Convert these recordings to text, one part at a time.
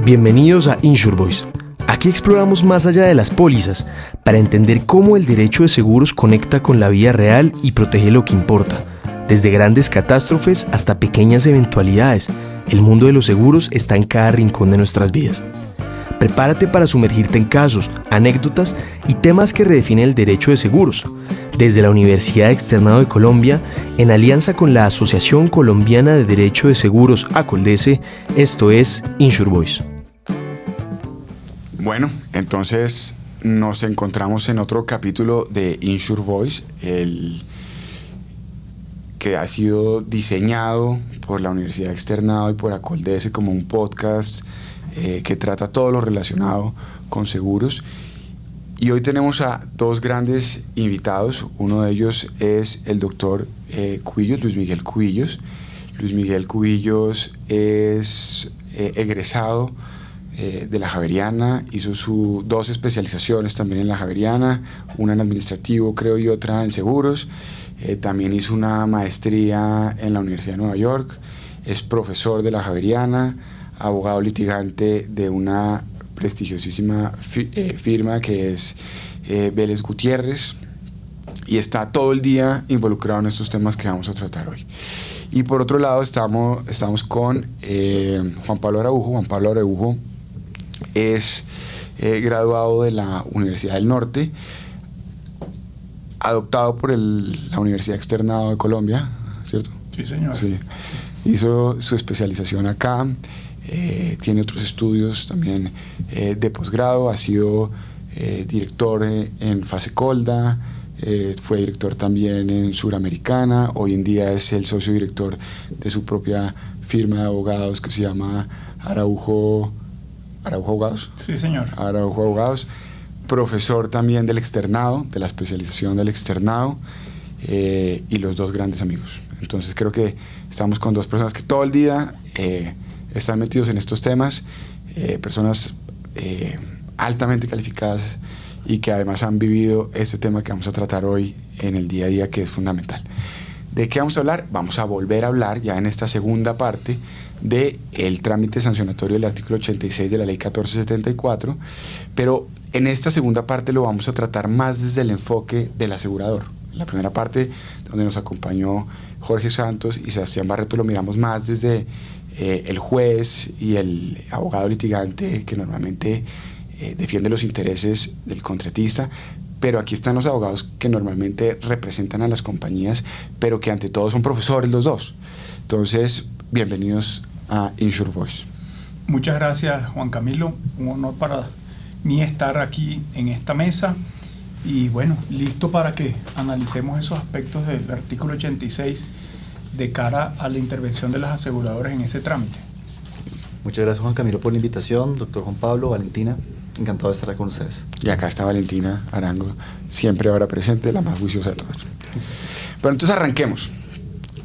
Bienvenidos a InsurVoice. Aquí exploramos más allá de las pólizas para entender cómo el derecho de seguros conecta con la vida real y protege lo que importa. Desde grandes catástrofes hasta pequeñas eventualidades, el mundo de los seguros está en cada rincón de nuestras vidas. Prepárate para sumergirte en casos, anécdotas y temas que redefinen el derecho de seguros. Desde la Universidad Externado de Colombia, en alianza con la Asociación Colombiana de Derecho de Seguros, ACOLDESE, esto es InsurVoice. Bueno, entonces nos encontramos en otro capítulo de InsurVoice, el que ha sido diseñado por la Universidad Externado y por ACOLDESE como un podcast que trata todo lo relacionado con seguros. Y hoy tenemos a dos grandes invitados. Uno de ellos es el doctor Cubillos, Luis Miguel Cubillos. Luis Miguel Cubillos es egresado de la Javeriana, hizo sus dos especializaciones también en la Javeriana, una en administrativo creo y otra en seguros. También hizo una maestría en la Universidad de Nueva York, es profesor de la Javeriana, abogado litigante de una prestigiosísima firma que es Vélez Gutiérrez, y está todo el día involucrado en estos temas que vamos a tratar hoy. Y por otro lado estamos con Juan Pablo Araujo. Juan Pablo Araujo es graduado de la Universidad del Norte, adoptado por la Universidad Externado de Colombia, ¿cierto? Sí, señor. Sí. Hizo su especialización acá, tiene otros estudios también de posgrado, ha sido director en Fasecolda, fue director también en Suramericana, hoy en día es el socio director de su propia firma de abogados que se llama Araujo Abogados. Sí, señor. Araujo Abogados, profesor también del externado, de la especialización del externado, y los dos grandes amigos. Entonces creo que estamos con dos personas que todo el día están metidos en estos temas, personas altamente calificadas y que además han vivido este tema que vamos a tratar hoy en el día a día, que es fundamental. ¿De qué vamos a hablar? Vamos a volver a hablar ya en esta segunda parte del trámite sancionatorio del artículo 86 de la ley 1474, pero en esta segunda parte lo vamos a tratar más desde el enfoque del asegurador. En la primera parte, donde nos acompañó Jorge Santos y Sebastián Barreto, lo miramos más desde el juez y el abogado litigante que normalmente defiende los intereses del contratista, pero aquí están los abogados que normalmente representan a las compañías, pero que ante todo son profesores los dos. Entonces, bienvenidos a InsurVoice. Muchas gracias, Juan Camilo. Un honor para mí estar aquí en esta mesa y bueno, listo para que analicemos esos aspectos del artículo 86 de cara a la intervención de las aseguradoras en ese trámite. Muchas gracias, Juan Camilo, por la invitación. Doctor Juan Pablo, Valentina, encantado de estar con ustedes. Y acá está Valentina Arango, siempre ahora presente, la más juiciosa de todas. Pero entonces arranquemos.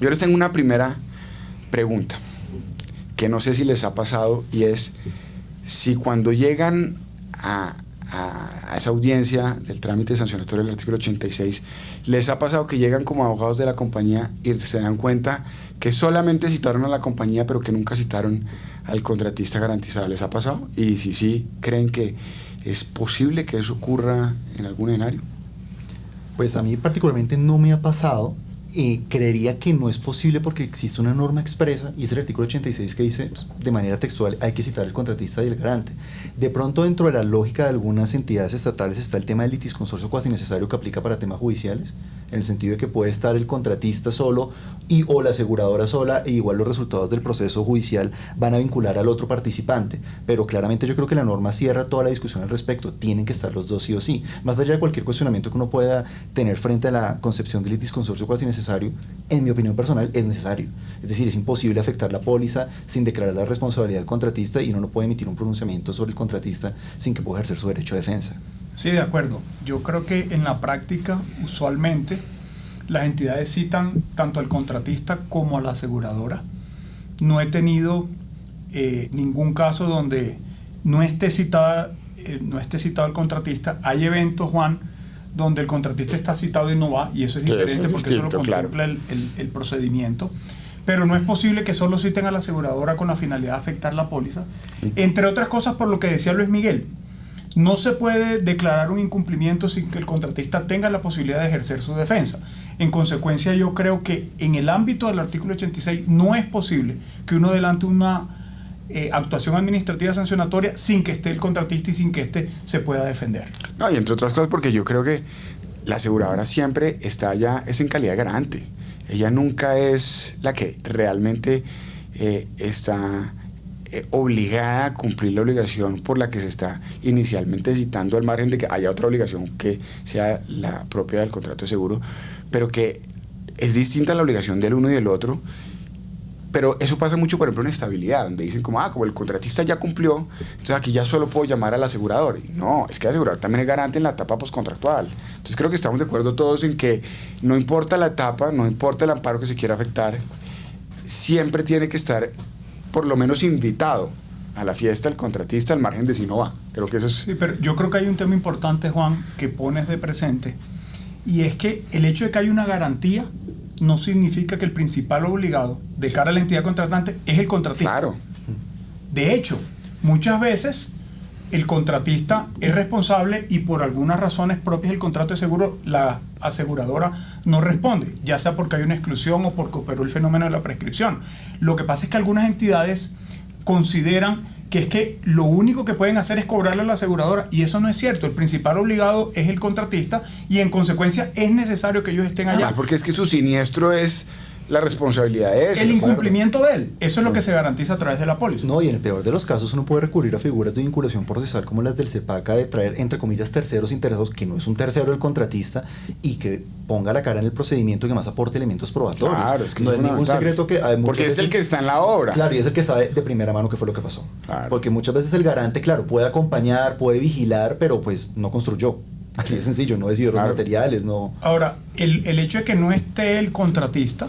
Yo les tengo una primera pregunta que no sé si les ha pasado, y es si cuando llegan a esa audiencia del trámite sancionatorio del artículo 86, les ha pasado que llegan como abogados de la compañía y se dan cuenta que solamente citaron a la compañía pero que nunca citaron al contratista garantizado. ¿Les ha pasado? Y si sí, ¿creen que es posible que eso ocurra en algún escenario? Pues a mí particularmente no me ha pasado. Creería que no es posible porque existe una norma expresa y es el artículo 86 que dice, pues, de manera textual, hay que citar al contratista y el garante. De pronto, dentro de la lógica de algunas entidades estatales está el tema del litisconsorcio cuasi necesario que aplica para temas judiciales, en el sentido de que puede estar el contratista solo o la aseguradora sola, e igual los resultados del proceso judicial van a vincular al otro participante. Pero claramente yo creo que la norma cierra toda la discusión al respecto. Tienen que estar los dos sí o sí. Más allá de cualquier cuestionamiento que uno pueda tener frente a la concepción del litisconsorcio cuasi necesario, en mi opinión personal es necesario. Es decir, es imposible afectar la póliza sin declarar la responsabilidad del contratista, y uno no puede emitir un pronunciamiento sobre el contratista sin que pueda ejercer su derecho de defensa. Sí, de acuerdo. Yo creo que en la práctica, usualmente, las entidades citan tanto al contratista como a la aseguradora. No he tenido ningún caso donde no esté citado el contratista. Hay eventos, Juan, donde el contratista está citado y no va, y eso es diferente, porque eso lo contempla el procedimiento. pero no es posible que solo citen a la aseguradora con la finalidad de afectar la póliza. Entre otras cosas, por lo que decía Luis Miguel, no se puede declarar un incumplimiento sin que el contratista tenga la posibilidad de ejercer su defensa. En consecuencia, yo creo que en el ámbito del artículo 86 no es posible que uno adelante una actuación administrativa sancionatoria sin que esté el contratista y sin que éste se pueda defender. No, y entre otras cosas porque yo creo que la aseguradora siempre está ya, es en calidad de garante. Ella nunca es la que realmente está obligada a cumplir la obligación por la que se está inicialmente citando, al margen de que haya otra obligación que sea la propia del contrato de seguro, pero que es distinta la obligación del uno y del otro. Pero eso pasa mucho, por ejemplo, en estabilidad, donde dicen como el contratista ya cumplió, entonces aquí ya solo puedo llamar al asegurador. Y no, es que el asegurador también es garante en la etapa postcontractual. Entonces creo que estamos de acuerdo todos en que no importa la etapa, no importa el amparo que se quiera afectar, siempre tiene que estar por lo menos invitado a la fiesta el contratista, al margen de si no va. Creo que eso es... Sí, pero yo creo que hay un tema importante, Juan, que pones de presente, y es que el hecho de que haya una garantía no significa que el principal obligado de cara a la entidad contratante es el contratista. Claro. De hecho, muchas veces el contratista es responsable y por algunas razones propias del contrato de seguro, la aseguradora no responde, ya sea porque hay una exclusión o porque operó el fenómeno de la prescripción. Lo que pasa es que algunas entidades consideran que es que lo único que pueden hacer es cobrarle a la aseguradora, y eso no es cierto. El principal obligado es el contratista y en consecuencia es necesario que ellos estén allá. Porque es que su siniestro es la responsabilidad de eso. El incumplimiento de él, eso es lo que se garantiza a través de la póliza. No, y en el peor de los casos uno puede recurrir a figuras de vinculación procesal como las del CEPACA, de traer, entre comillas, terceros interesados, que no es un tercero el contratista, y que ponga la cara en el procedimiento y que más aporte elementos probatorios. Claro, es que no es ningún secreto que... Porque es el que está en la obra. Claro, y es el que sabe de primera mano qué fue lo que pasó. Claro. Porque muchas veces el garante, claro, puede acompañar, puede vigilar, pero pues no construyó. Así de sencillo, no decidió los materiales, no... Ahora, el hecho de que no esté el contratista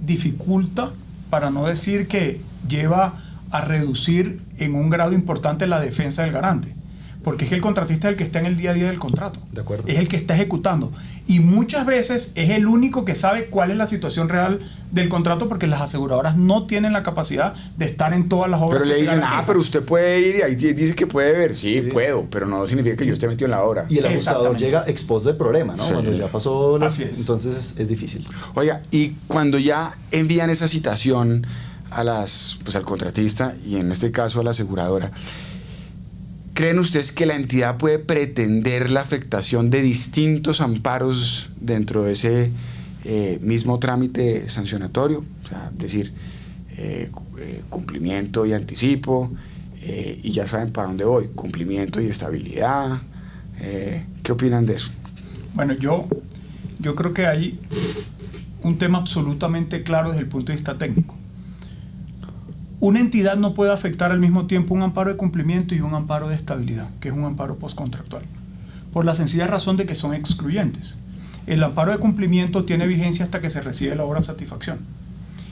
dificulta, para no decir que lleva a reducir en un grado importante la defensa del garante, porque es que el contratista es el que está en el día a día del contrato, de acuerdo, es el que está ejecutando, y muchas veces es el único que sabe cuál es la situación real del contrato, porque las aseguradoras no tienen la capacidad de estar en todas las obras. Pero le dicen, pero usted puede ir, y ahí dice que puede ver, sí, puedo, pero no significa que yo esté metido en la obra. Y el ajustador llega expuesto del problema, ¿no? Sí. Cuando ya pasó, entonces es difícil. Oiga, y cuando ya envían esa citación a al contratista, y en este caso a la aseguradora, ¿creen ustedes que la entidad puede pretender la afectación de distintos amparos dentro de ese mismo trámite sancionatorio? O sea, decir, cumplimiento y anticipo, y ya saben para dónde voy, cumplimiento y estabilidad. ¿Qué opinan de eso? Bueno, yo creo que hay un tema absolutamente claro desde el punto de vista técnico. Una entidad no puede afectar al mismo tiempo un amparo de cumplimiento y un amparo de estabilidad, que es un amparo postcontractual, por la sencilla razón de que son excluyentes. El amparo de cumplimiento tiene vigencia hasta que se recibe la obra a satisfacción,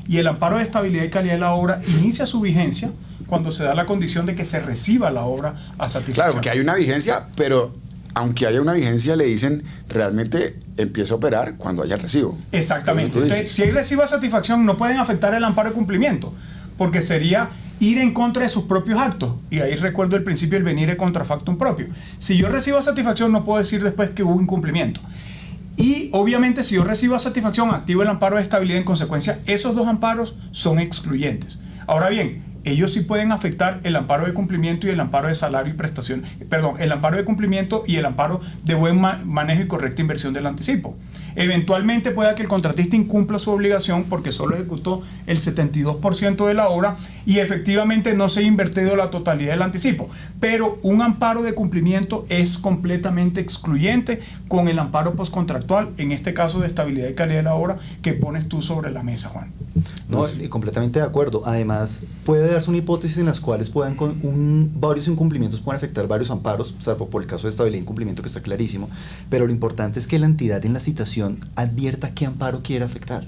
y el amparo de estabilidad y calidad de la obra inicia su vigencia cuando se da la condición de que se reciba la obra a satisfacción. Claro, porque hay una vigencia, pero aunque haya una vigencia, le dicen realmente empieza a operar cuando haya el recibo. Exactamente. Entonces, si hay recibo a satisfacción, no pueden afectar el amparo de cumplimiento, porque sería ir en contra de sus propios actos. Y ahí recuerdo el principio del venire contra factum propio. Si yo recibo a satisfacción, no puedo decir después que hubo incumplimiento. Y obviamente, si yo recibo a satisfacción, activo el amparo de estabilidad. En consecuencia, esos dos amparos son excluyentes. Ahora bien, ellos sí pueden afectar el amparo de cumplimiento y el amparo de salario y prestación, el amparo de cumplimiento y el amparo de buen manejo y correcta inversión del anticipo. Eventualmente pueda que el contratista incumpla su obligación porque solo ejecutó el 72% de la obra y efectivamente no se ha invertido la totalidad del anticipo. Pero un amparo de cumplimiento es completamente excluyente con el amparo postcontractual, en este caso de estabilidad y calidad de la obra que pones tú sobre la mesa, Juan. No, completamente de acuerdo. Además, puede darse una hipótesis en las cuales varios incumplimientos pueden afectar varios amparos, salvo por el caso de estabilidad e incumplimiento, que está clarísimo, pero lo importante es que la entidad en la citación advierta qué amparo quiere afectar.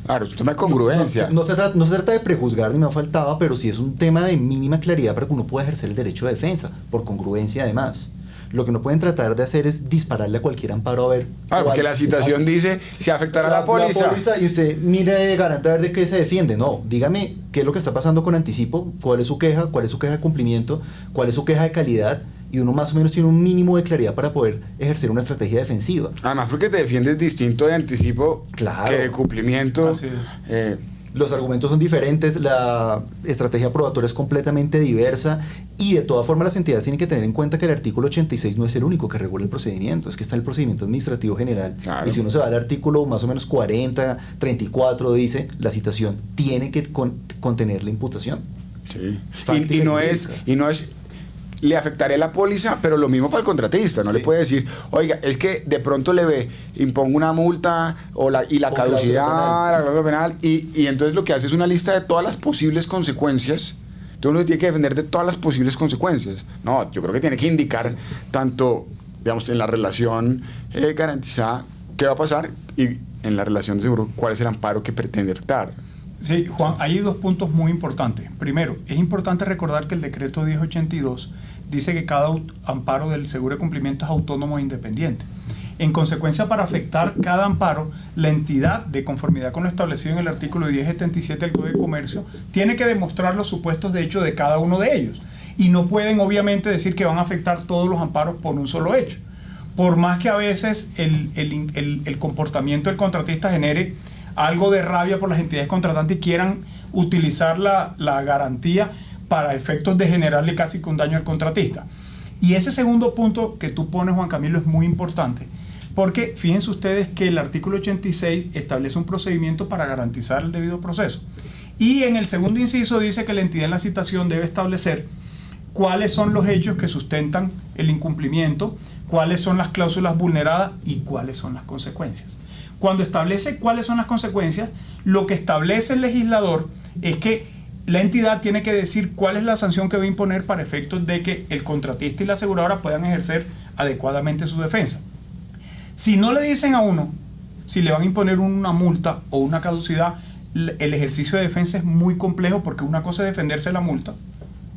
Claro, es un tema de congruencia. No se trata de prejuzgar, ni me faltaba, pero sí es un tema de mínima claridad para que uno pueda ejercer el derecho de defensa, por congruencia además. Lo que no pueden tratar de hacer es dispararle a cualquier amparo a ver. Porque la citación dice, se afectará la póliza. Y usted mire, garante, a ver de qué se defiende. No, dígame qué es lo que está pasando con anticipo, cuál es su queja de cumplimiento, cuál es su queja de calidad, y uno más o menos tiene un mínimo de claridad para poder ejercer una estrategia defensiva. Además, porque te defiendes distinto de anticipo que de cumplimiento. Así es. Los argumentos son diferentes, la estrategia probatoria es completamente diversa, y de todas formas las entidades tienen que tener en cuenta que el artículo 86 no es el único que regula el procedimiento, es que está el procedimiento administrativo general. Claro. Y si uno se va al artículo más o menos 40, 34, dice, la citación tiene que contener la imputación. Sí. Y no es le afectaré la póliza, pero lo mismo para el contratista. No le puede decir, oiga, es que de pronto impongo una multa y la caducidad, la cláusula penal, y entonces lo que hace es una lista de todas las posibles consecuencias. Entonces uno tiene que defender de todas las posibles consecuencias. No, yo creo que tiene que indicar tanto, digamos, en la relación garantizada qué va a pasar, y en la relación de seguro cuál es el amparo que pretende afectar. Sí, Juan, hay dos puntos muy importantes. Primero, es importante recordar que el decreto 1082 dice que cada amparo del seguro de cumplimiento es autónomo e independiente. En consecuencia, para afectar cada amparo, la entidad, de conformidad con lo establecido en el artículo 1077 del Código de Comercio, tiene que demostrar los supuestos de hecho de cada uno de ellos. Y no pueden, obviamente, decir que van a afectar todos los amparos por un solo hecho. Por más que a veces el comportamiento del contratista genere algo de rabia por las entidades contratantes y quieran utilizar la garantía para efectos de generarle casi que un daño al contratista. Y ese segundo punto que tú pones, Juan Camilo, es muy importante, porque fíjense ustedes que el artículo 86 establece un procedimiento para garantizar el debido proceso. Y en el segundo inciso dice que la entidad en la citación debe establecer cuáles son los hechos que sustentan el incumplimiento, cuáles son las cláusulas vulneradas y cuáles son las consecuencias. Cuando establece cuáles son las consecuencias, lo que establece el legislador es que la entidad tiene que decir cuál es la sanción que va a imponer para efectos de que el contratista y la aseguradora puedan ejercer adecuadamente su defensa. Si no le dicen a uno si le van a imponer una multa o una caducidad, el ejercicio de defensa es muy complejo, porque una cosa es defenderse de la multa,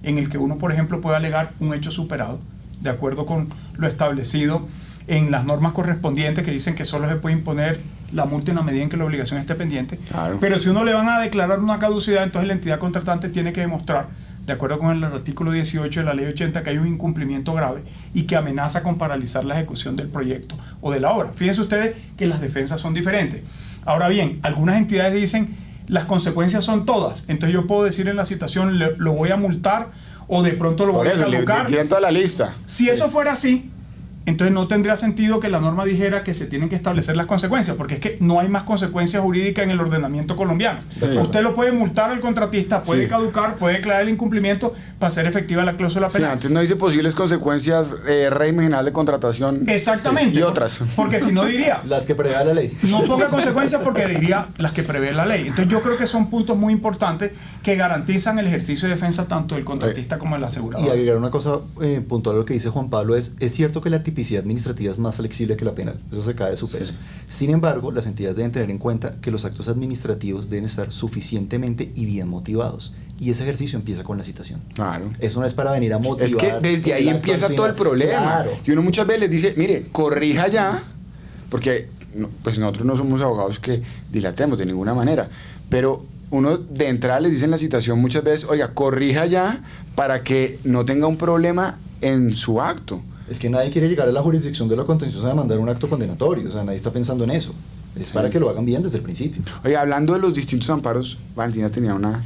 en el que uno, por ejemplo, puede alegar un hecho superado, de acuerdo con lo establecido en las normas correspondientes, que dicen que solo se puede imponer la multa en la medida en que la obligación esté pendiente. Claro. Pero si uno le van a declarar una caducidad, entonces la entidad contratante tiene que demostrar, de acuerdo con el artículo 18 de la ley 80, que hay un incumplimiento grave y que amenaza con paralizar la ejecución del proyecto o de la obra. Fíjense ustedes que las defensas son diferentes. Ahora bien, algunas entidades dicen las consecuencias son todas, entonces yo puedo decir en la citación lo voy a multar, o de pronto lo voy a caducar. Tienen toda la lista. Si eso fuera así, entonces no tendría sentido que la norma dijera que se tienen que establecer las consecuencias, porque es que no hay más consecuencias jurídicas en el ordenamiento colombiano. Sí. Usted lo puede multar al contratista, puede caducar, puede declarar el incumplimiento para hacer efectiva la cláusula penal. Sí, antes no dice posibles consecuencias, régimen general de contratación. Exactamente. Sí, y otras. Porque si no diría... Las que prevé la ley. No ponga consecuencias, porque diría las que prevé la ley. Entonces yo creo que son puntos muy importantes que garantizan el ejercicio de defensa tanto del contratista como del asegurador. Y agregar una cosa puntual a lo que dice Juan Pablo es cierto que la tipicidad administrativa es más flexible que la penal, eso se cae de su peso. Sí. Sin embargo, las entidades deben tener en cuenta que los actos administrativos deben estar suficientemente y bien motivados, y ese ejercicio empieza con la citación. Claro. Eso no es para venir a motivar. Es que desde ahí empieza todo el problema. Claro. Y uno muchas veces les dice, mire, corrija ya, porque pues nosotros no somos abogados que dilatemos de ninguna manera, pero uno de entrada les dice en la citación muchas veces, oiga, corrija ya para que no tenga un problema en su acto. Es que nadie quiere llegar a la jurisdicción de lo contencioso a mandar un acto condenatorio, o sea, nadie está pensando en eso. Es para que lo hagan bien desde el principio. Oye, hablando de los distintos amparos, Valentina tenía una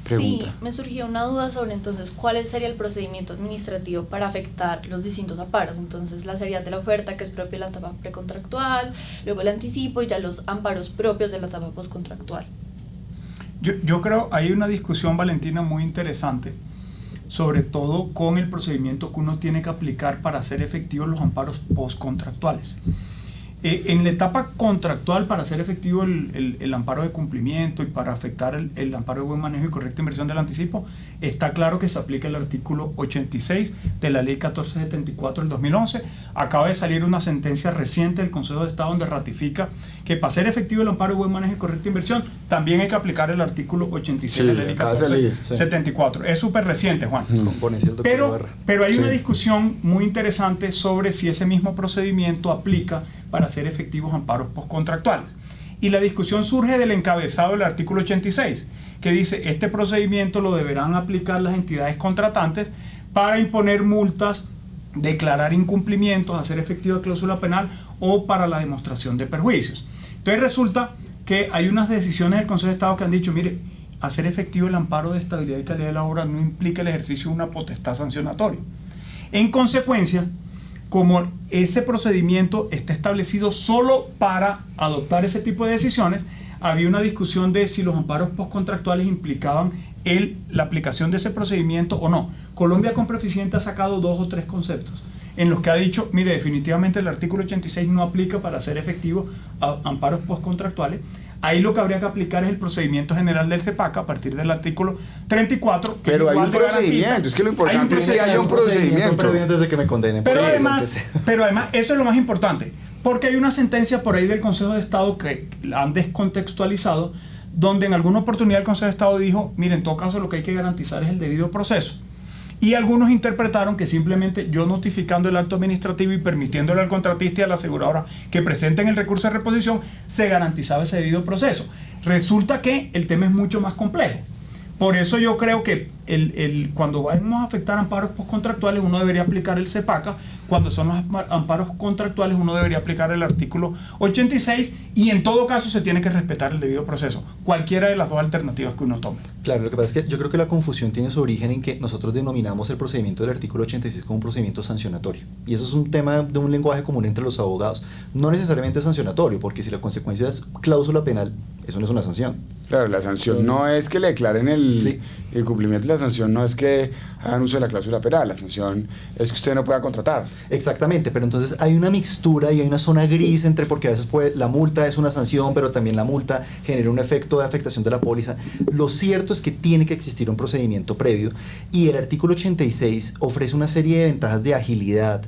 pregunta. Sí, me surgió una duda sobre entonces cuál sería el procedimiento administrativo para afectar los distintos amparos. Entonces, la seriedad de la oferta, que es propia de la etapa precontractual, luego el anticipo y ya los amparos propios de la etapa postcontractual. Yo creo hay una discusión, Valentina, muy interesante, sobre todo con el procedimiento que uno tiene que aplicar para hacer efectivos los amparos postcontractuales. En la etapa contractual, para hacer efectivo el amparo de cumplimiento y para afectar el amparo de buen manejo y correcta inversión del anticipo, está claro que se aplica el artículo 86 de la ley 1474 del 2011. Acaba de salir una sentencia reciente del Consejo de Estado donde ratifica que para ser efectivo el amparo de buen manejo y correcta inversión también hay que aplicar el artículo 86 de la ley 1474. Es súper reciente, Juan. Pero hay una discusión muy interesante sobre si ese mismo procedimiento aplica para hacer efectivos amparos postcontractuales. Y la discusión surge del encabezado del artículo 86, que dice, este procedimiento lo deberán aplicar las entidades contratantes para imponer multas, declarar incumplimientos, hacer efectiva cláusula penal o para la demostración de perjuicios. Entonces resulta que hay unas decisiones del Consejo de Estado que han dicho, mire, hacer efectivo el amparo de estabilidad y calidad de la obra no implica el ejercicio de una potestad sancionatoria. En consecuencia, como ese procedimiento está establecido solo para adoptar ese tipo de decisiones, había una discusión de si los amparos postcontractuales implicaban la aplicación de ese procedimiento o no. Colombia Compra Eficiente ha sacado 2 o 3 conceptos en los que ha dicho, mire, definitivamente el artículo 86 no aplica para hacer efectivo amparos postcontractuales. Ahí lo que habría que aplicar es el procedimiento general del CEPACA a partir del artículo 34. Pero hay un procedimiento, es que lo importante es que haya un procedimiento. Antes de que me condenen. Pero además, eso es lo más importante, porque hay una sentencia por ahí del Consejo de Estado que la han descontextualizado, donde en alguna oportunidad el Consejo de Estado dijo, mire, en todo caso lo que hay que garantizar es el debido proceso. Y algunos interpretaron que simplemente yo notificando el acto administrativo y permitiéndole al contratista y a la aseguradora que presenten el recurso de reposición, se garantizaba ese debido proceso. Resulta que el tema es mucho más complejo. Por eso yo creo que cuando vamos a afectar amparos postcontractuales, uno debería aplicar el CEPACA. Cuando son los amparos contractuales, uno debería aplicar el artículo 86 y en todo caso se tiene que respetar el debido proceso, cualquiera de las dos alternativas que uno tome. Claro, lo que pasa es que yo creo que la confusión tiene su origen en que nosotros denominamos el procedimiento del artículo 86 como un procedimiento sancionatorio. Y eso es un tema de un lenguaje común entre los abogados. No necesariamente sancionatorio, porque si la consecuencia es cláusula penal, eso no es una sanción. Claro, la sanción no es que le declaren el cumplimiento, la sanción no es que hagan uso de la cláusula penal, la sanción es que usted no pueda contratar. Exactamente, pero entonces hay una mixtura y hay una zona gris entre, porque a veces la multa es una sanción, pero también la multa genera un efecto de afectación de la póliza. Lo cierto es que tiene que existir un procedimiento previo y el artículo 86 ofrece una serie de ventajas de agilidad,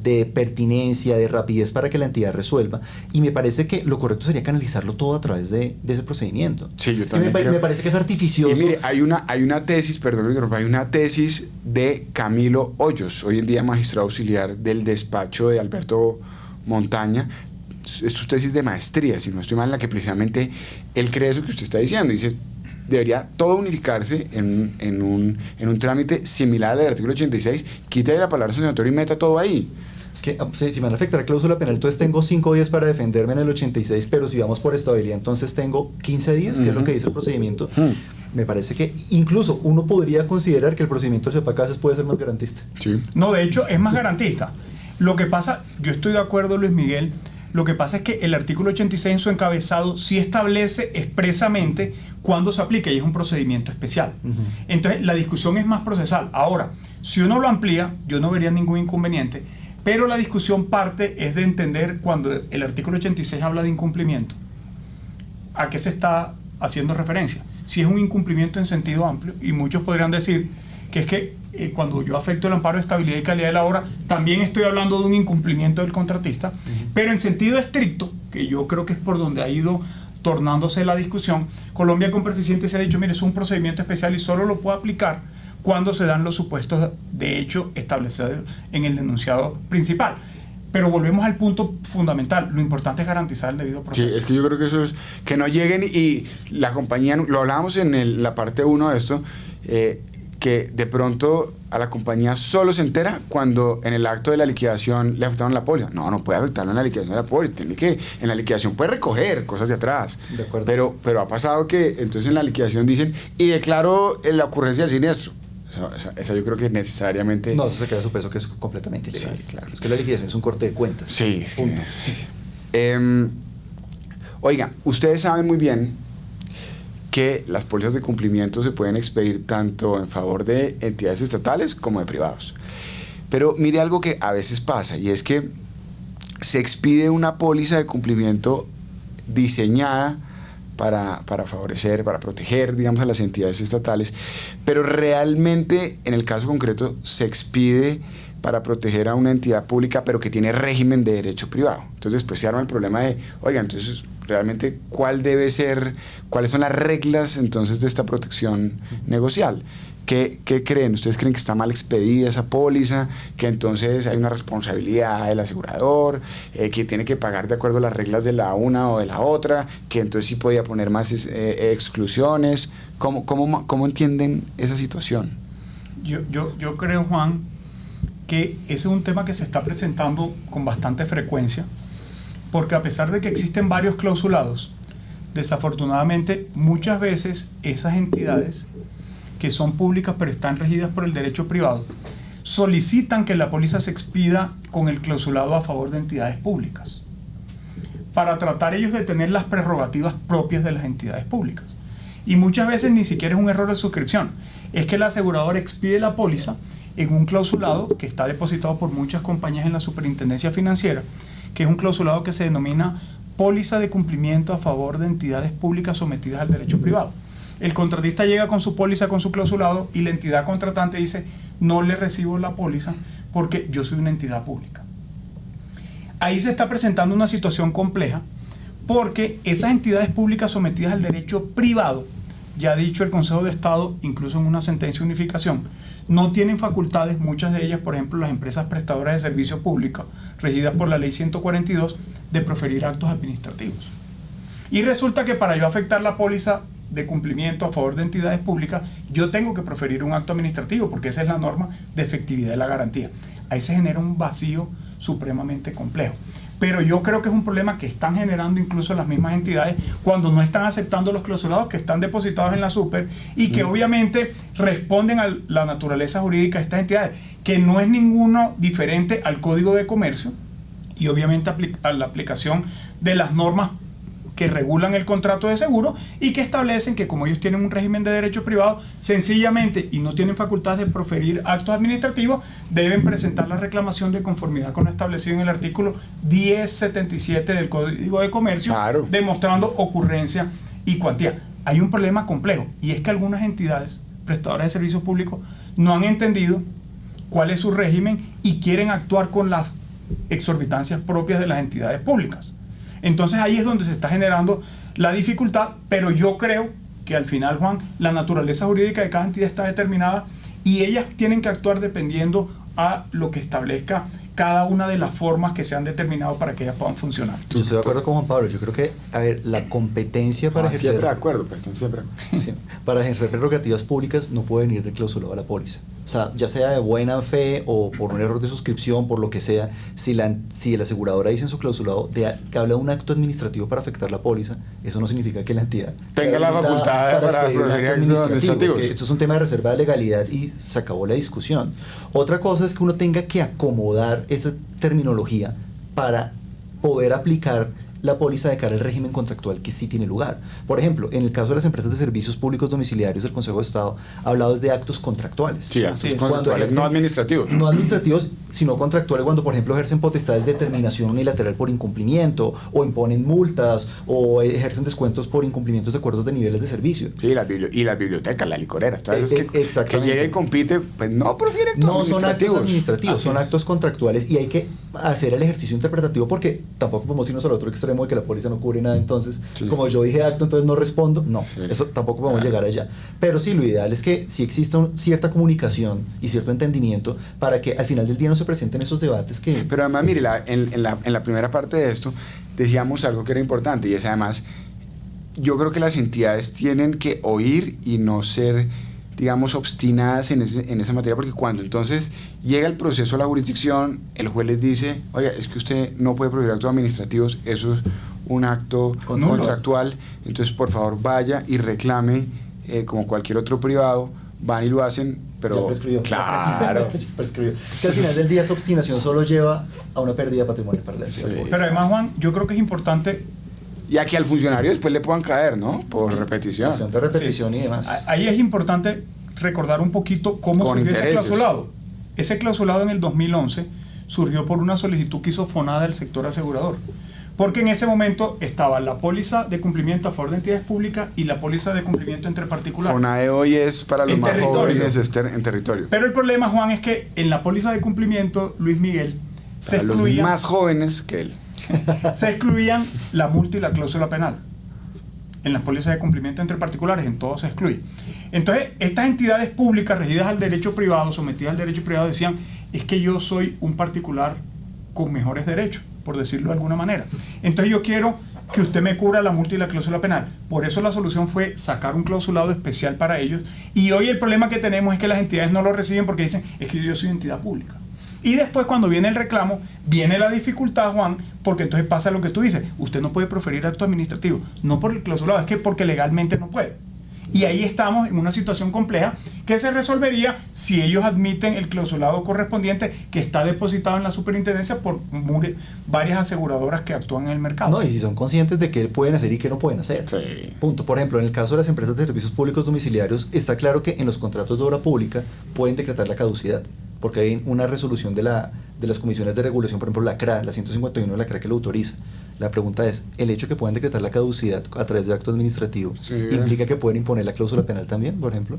de pertinencia, de rapidez para que la entidad resuelva, y me parece que lo correcto sería canalizarlo todo a través de ese procedimiento. Sí, yo también creo. Me parece que es artificioso. Y mire, hay una tesis, hay una tesis de Camilo Hoyos, hoy en día magistrado auxiliar del despacho de Alberto Montaña. Es su tesis de maestría, si no estoy mal, en la que precisamente él cree eso que usted está diciendo. Dice, debería todo unificarse en un trámite similar al del artículo 86, quítale la palabra sancionatorio y meta todo ahí. Es que si me van a afectar la cláusula penal, entonces tengo 5 días para defenderme en el 86, pero si vamos por estabilidad, entonces tengo 15 días, que es lo que dice el procedimiento. Me parece que incluso uno podría considerar que el procedimiento de CEPACA puede ser más garantista. Sí. No, de hecho, es más garantista. Lo que pasa, yo estoy de acuerdo, Luis Miguel, lo que pasa es que el artículo 86 en su encabezado sí establece expresamente cuándo se aplica y es un procedimiento especial. Entonces, la discusión es más procesal. Ahora, si uno lo amplía, yo no vería ningún inconveniente, pero la discusión parte es de entender cuando el artículo 86 habla de incumplimiento, ¿a qué se está haciendo referencia? Si es un incumplimiento en sentido amplio, y muchos podrían decir que es que cuando yo afecto el amparo de estabilidad y calidad de la obra, también estoy hablando de un incumplimiento del contratista, pero en sentido estricto, que yo creo que es por donde ha ido tornándose la discusión, Colombia Compra Eficiente se ha dicho, mire, es un procedimiento especial y solo lo puedo aplicar cuando se dan los supuestos de hecho establecidos en el enunciado principal. Pero volvemos al punto fundamental, lo importante es garantizar el debido proceso. Sí, es que yo creo que eso es, que no lleguen y la compañía, lo hablábamos en la parte 1 de esto, que de pronto a la compañía solo se entera cuando en el acto de la liquidación le afectaron la póliza. No puede afectarlo en la liquidación de la póliza, tiene que, en la liquidación puede recoger cosas de atrás. De acuerdo. Pero ha pasado que entonces en la liquidación dicen, y declaro la ocurrencia del siniestro. Esa yo creo que necesariamente... No, eso se queda a su peso, que es completamente ilegal. Sí, claro. Es que la liquidación es un corte de cuentas. Sí, es punto. Oiga, ustedes saben muy bien que las pólizas de cumplimiento se pueden expedir tanto en favor de entidades estatales como de privados. Pero mire algo que a veces pasa, y es que se expide una póliza de cumplimiento diseñada para favorecer, para proteger, digamos, a las entidades estatales, pero realmente en el caso concreto se expide para proteger a una entidad pública, pero que tiene régimen de derecho privado. Entonces, pues se arma el problema de, oiga, entonces, realmente, ¿cuáles son las reglas entonces de esta protección negocial? ¿Qué creen? ¿Ustedes creen que está mal expedida esa póliza? ¿Que entonces hay una responsabilidad del asegurador? ¿Que tiene que pagar de acuerdo a las reglas de la una o de la otra? ¿Que entonces sí podía poner más exclusiones? ¿Cómo entienden esa situación? Yo creo, Juan, que ese es un tema que se está presentando con bastante frecuencia, porque a pesar de que existen varios clausulados, desafortunadamente muchas veces esas entidades que son públicas pero están regidas por el derecho privado solicitan que la póliza se expida con el clausulado a favor de entidades públicas, para tratar ellos de tener las prerrogativas propias de las entidades públicas. Y muchas veces ni siquiera es un error de suscripción, es que el asegurador expide la póliza en un clausulado que está depositado por muchas compañías en la Superintendencia Financiera, que es un clausulado que se denomina póliza de cumplimiento a favor de entidades públicas sometidas al derecho privado. El contratista llega con su póliza, con su clausulado, y la entidad contratante dice, no le recibo la póliza porque yo soy una entidad pública. Ahí se está presentando una situación compleja, porque esas entidades públicas sometidas al derecho privado, ya ha dicho el Consejo de Estado, incluso en una sentencia de unificación, no tienen facultades, muchas de ellas, por ejemplo, las empresas prestadoras de servicios públicos, regidas por la Ley 142, de proferir actos administrativos. Y resulta que para yo afectar la póliza de cumplimiento a favor de entidades públicas, yo tengo que proferir un acto administrativo, porque esa es la norma de efectividad de la garantía. Ahí se genera un vacío supremamente complejo. Pero yo creo que es un problema que están generando incluso las mismas entidades cuando no están aceptando los clausulados que están depositados en la Super y que obviamente responden a la naturaleza jurídica de estas entidades, que no es ninguno diferente al Código de Comercio y obviamente a la aplicación de las normas que regulan el contrato de seguro y que establecen que como ellos tienen un régimen de derecho privado, sencillamente, y no tienen facultad de proferir actos administrativos, deben presentar la reclamación de conformidad con lo establecido en el artículo 1077 del Código de Comercio, claro, demostrando ocurrencia y cuantía. Hay un problema complejo, y es que algunas entidades prestadoras de servicios públicos no han entendido cuál es su régimen y quieren actuar con las exorbitancias propias de las entidades públicas. Entonces ahí es donde se está generando la dificultad, pero yo creo que al final, Juan, la naturaleza jurídica de cada entidad está determinada y ellas tienen que actuar dependiendo a lo que establezca cada una de las formas que se han determinado para que ellas puedan funcionar. Yo estoy de acuerdo con Juan Pablo. Yo creo que, a ver, la competencia para ejercer... Siempre de acuerdo, pues están siempre de acuerdo. Sí, para ejercer prerrogativas públicas no puede venir del clausulado a la póliza. O sea, ya sea de buena fe o por un error de suscripción, por lo que sea, si la aseguradora dice en su clausulado que habla de un acto administrativo para afectar la póliza, eso no significa que la entidad tenga la facultad para proferir actos administrativos. Es que esto es un tema de reserva de legalidad y se acabó la discusión. Otra cosa es que uno tenga que acomodar esa terminología para poder aplicar la póliza de cara al régimen contractual que sí tiene lugar. Por ejemplo, en el caso de las empresas de servicios públicos domiciliarios, el Consejo de Estado ha hablado de actos contractuales. Sí, actos contractuales, no administrativos. No administrativos, sino contractuales cuando, por ejemplo, ejercen potestades de determinación unilateral por incumplimiento, o imponen multas, o ejercen descuentos por incumplimientos de acuerdos de niveles de servicio. Sí, y las bibliotecas, la licorera, que llega y compite, pues no prefiere actos administrativos. No son actos administrativos, Así son es. Actos contractuales, y hay que hacer el ejercicio interpretativo porque tampoco podemos irnos al otro extremo de que la póliza no cubre nada, entonces como yo dije acto, entonces no respondo. No, eso tampoco podemos llegar allá. Pero sí, lo ideal es que sí exista cierta comunicación y cierto entendimiento para que al final del día no se presenten esos debates que... Pero además, mire, en la primera parte de esto decíamos algo que era importante, y es además, yo creo que las entidades tienen que oír y no ser, digamos, obstinadas en esa materia, porque cuando entonces llega el proceso a la jurisdicción, el juez les dice, oye, es que usted no puede prohibir actos administrativos, eso es un acto contractual, entonces por favor vaya y reclame como cualquier otro privado, van y lo hacen, pero... Ya prescribió. Claro. Prescribió. Que al final del día esa obstinación solo lleva a una pérdida patrimonial para la entidad pública. Pero además, Juan, yo creo que es importante... Y a que al funcionario después le puedan caer, ¿no? Por repetición. De repetición y demás. Ahí es importante recordar un poquito cómo surgió ese clausulado. Ese clausulado en el 2011 surgió por una solicitud que hizo FONADA del sector asegurador, Porque en ese momento estaba la póliza de cumplimiento a favor de entidades públicas y la póliza de cumplimiento entre particulares. FONADE hoy es para los En más territorio. jóvenes en territorio. Pero el problema, Juan, es que en la póliza de cumplimiento, Luis Miguel, se Para los excluían, más jóvenes que él. se excluían la multa y la cláusula penal. En las pólizas de cumplimiento entre particulares, en todo se excluye. Entonces, estas entidades públicas regidas al derecho privado, sometidas al derecho privado, decían, es que yo soy un particular con mejores derechos, por decirlo de alguna manera. Entonces yo quiero que usted me cubra la multa y la cláusula penal. Por eso la solución fue sacar un clausulado especial para ellos. Y hoy el problema que tenemos es que las entidades no lo reciben porque dicen, es que yo soy entidad pública. Y después cuando viene el reclamo, viene la dificultad, Juan, porque entonces pasa lo que tú dices, usted no puede proferir acto administrativo, no por el clausulado, es que porque legalmente no puede. Y ahí estamos en una situación compleja que se resolvería si ellos admiten el clausulado correspondiente que está depositado en la superintendencia por varias aseguradoras que actúan en el mercado. No, y si son conscientes de qué pueden hacer y qué no pueden hacer. Sí. Punto. Por ejemplo, en el caso de las empresas de servicios públicos domiciliarios, está claro que en los contratos de obra pública pueden decretar la caducidad, porque hay una resolución de las comisiones de regulación, por ejemplo, la CRA, la 151 de la CRA que lo autoriza. La pregunta es, ¿el hecho de que puedan decretar la caducidad a través de acto administrativo implica que pueden imponer la cláusula penal también, por ejemplo?